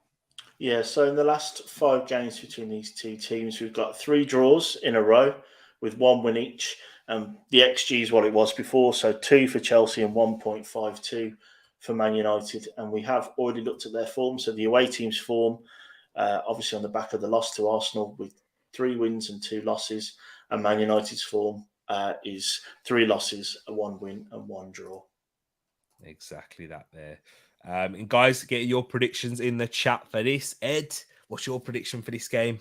Yeah, so in the last 5 games between these two teams, we've got 3 draws in a row with 1 win each. The XG is what it was before, so 2 for Chelsea and 1.52 for Man United. And we have already looked at their form. So the away team's form, obviously on the back of the loss to Arsenal with 3 wins and 2 losses. And Man United's form is 3 losses, a 1 win and 1 draw. Exactly that there. And guys, get your predictions in the chat for this. Ed, what's your prediction for this game?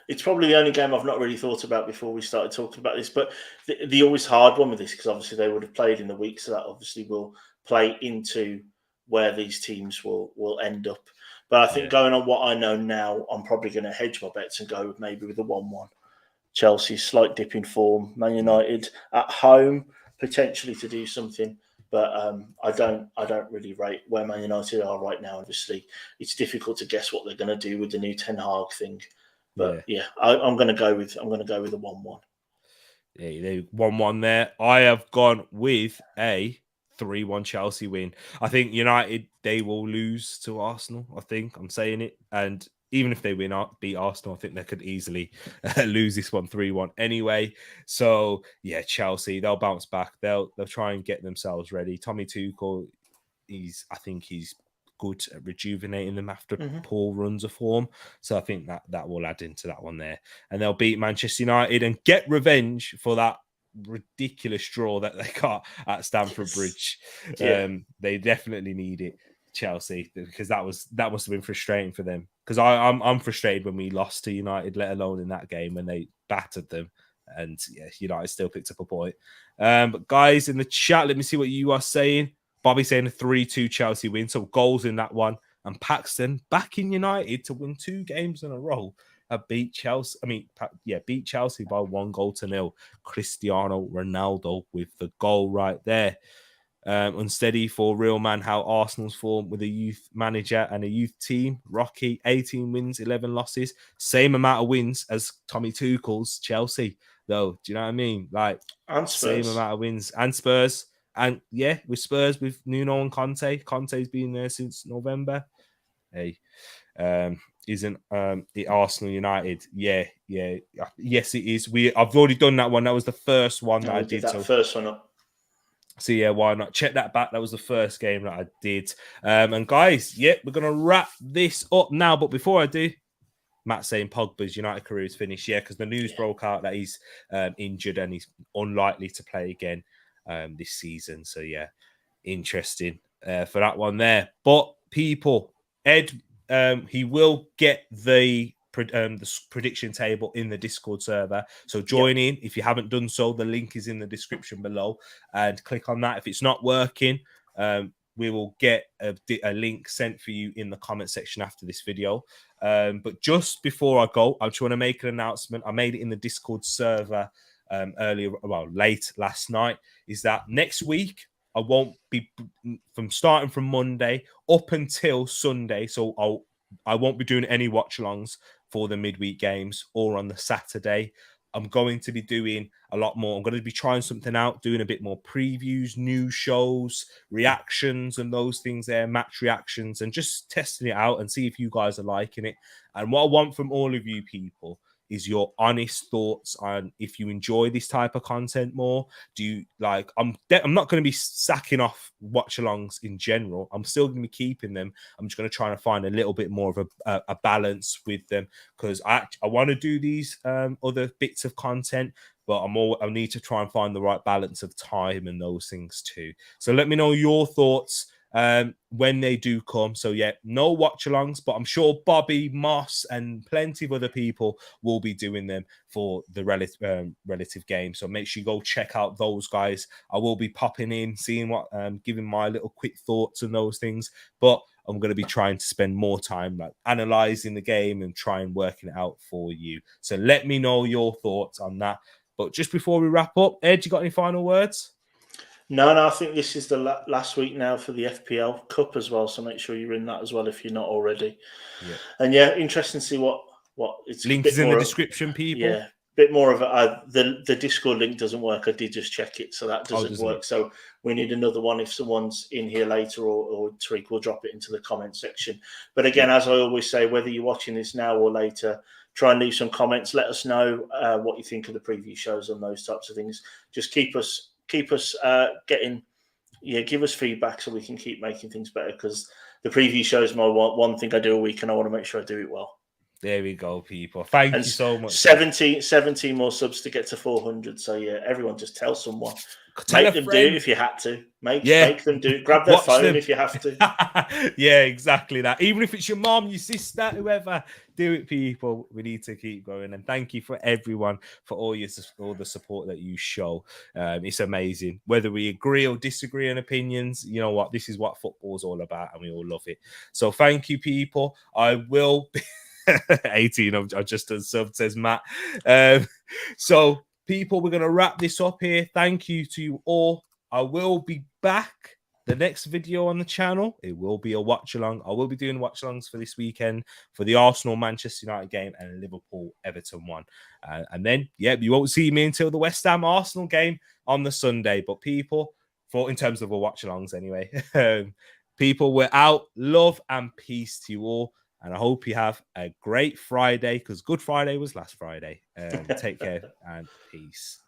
It's probably the only game I've not really thought about before we started talking about this, but the always hard one with this, because obviously they would have played in the week, so that obviously will play into where these teams will end up. But I think going on what I know now, I'm probably going to hedge my bets and go maybe with a 1-1. Chelsea, slight dip in form. Man United at home, potentially to do something. But I don't really rate where Man United are right now. Obviously, it's difficult to guess what they're going to do with the new Ten Hag thing. But I'm going to go with a 1-1. Yeah, 1-1 there. I have gone with a 3-1 Chelsea win. I think United, they will lose to Arsenal. I think I'm saying it, and even if they beat Arsenal, I think they could easily lose this one 3-1 anyway. So yeah, Chelsea, they'll bounce back. They'll try and get themselves ready. Tommy Tuchel, I think he's good at rejuvenating them after poor runs of form. So I think that will add into that one there. And they'll beat Manchester United and get revenge for that ridiculous draw that they got at Stamford Bridge. They definitely need it, Chelsea, because that must have been frustrating for them. Because I'm frustrated when we lost to United, let alone in that game when they battered them. And yeah, United still picked up a point. But guys in the chat, let me see what you are saying. Bobby saying a 3-2 Chelsea win, so goals in that one. And Paxton back in United to win 2 games in a row. Beat Chelsea. Beat Chelsea by 1-0. Cristiano Ronaldo with the goal right there. Unsteady for real man how Arsenal's form with a youth manager and a youth team. Rocky, 18 wins, 11 losses. Same amount of wins as Tommy Tuchel's Chelsea, though. Do you know what I mean? Like, and Spurs. Same amount of wins. And Spurs. And yeah, with Spurs, with Nuno and Conte. Conte's been there since November. Hey, isn't it Arsenal United? Yeah. Yes, it is. I've already done that one. That was the first one that I did. First one up. So yeah, why not check that back? That was the first game that I did. And guys, we're gonna wrap this up now. But before I do, Matt saying Pogba's United career is finished. Yeah, because the news broke out that he's injured and he's unlikely to play again this season. So yeah, interesting for that one there. But people, Ed, he will get the prediction table in the Discord server. So join in if you haven't done so. The link is in the description below, and click on that. If it's not working, we will get a link sent for you in the comment section after this video. But just before I go, I just want to make an announcement. I made it in the Discord server late last night. Is that next week I won't be starting from Monday up until Sunday. So I won't be doing any watch-alongs for the midweek games or on the Saturday. I'm going to be doing a lot more. I'm going to be trying something out, doing a bit more previews, news shows, reactions, and those things there, match reactions, and just testing it out and see if you guys are liking it. And what I want from all of you people is your honest thoughts on if you enjoy this type of content more. Do you like? I'm not going to be sacking off watch-alongs in general. I'm still going to be keeping them. I'm just going to try and find a little bit more of a balance with them, because I want to do these other bits of content, but I need to try and find the right balance of time and those things too. So let me know your thoughts when they do come. So yeah, no watch-alongs, but I'm sure Bobby, Moss, and plenty of other people will be doing them for the relative game. So make sure you go check out those guys. I will be popping in, seeing what, giving my little quick thoughts and those things. But I'm going to be trying to spend more time like analyzing the game and trying working it out for you. So let me know your thoughts on that. But just before we wrap up, Ed, you got any final words? No, I think this is the last week now for the FPL Cup as well. So make sure you're in that as well if you're not already. Yeah. And yeah, interesting to see what it's link is in the description, people. Yeah, bit more of the Discord link doesn't work. I did just check it, so that doesn't work. So we need another one if someone's in here later, or Tereak will drop it into the comment section. But again, as I always say, whether you're watching this now or later, try and leave some comments. Let us know what you think of the preview shows and those types of things. Just keep us getting, give us feedback so we can keep making things better, because the preview show is my one thing I do a week, and I want to make sure I do it well. There we go, people. Thank you so much. 17 more subs to get to 400. So yeah, everyone just tell someone. Make them do it if you had to. Make them do it. Grab their phone if you have to. Yeah, exactly that. Even if it's your mom, your sister, whoever, do it, people. We need to keep going. And thank you for everyone for all the support that you show. It's amazing. Whether we agree or disagree on opinions, you know what? This is what football's all about, and we all love it. So thank you, people. I will be 18. I've just done sub, says Matt. So people, we're going to wrap this up here. Thank you to you all. I will be back. The next video on the channel, it will be a watch along. I will be doing watch alongs for this weekend for the Arsenal Manchester United game and Liverpool Everton one. And then, you won't see me until the West Ham Arsenal game on the Sunday. But people, in terms of a watch alongs anyway, people, we're out. Love and peace to you all. And I hope you have a great Friday, because Good Friday was last Friday. Take care and peace.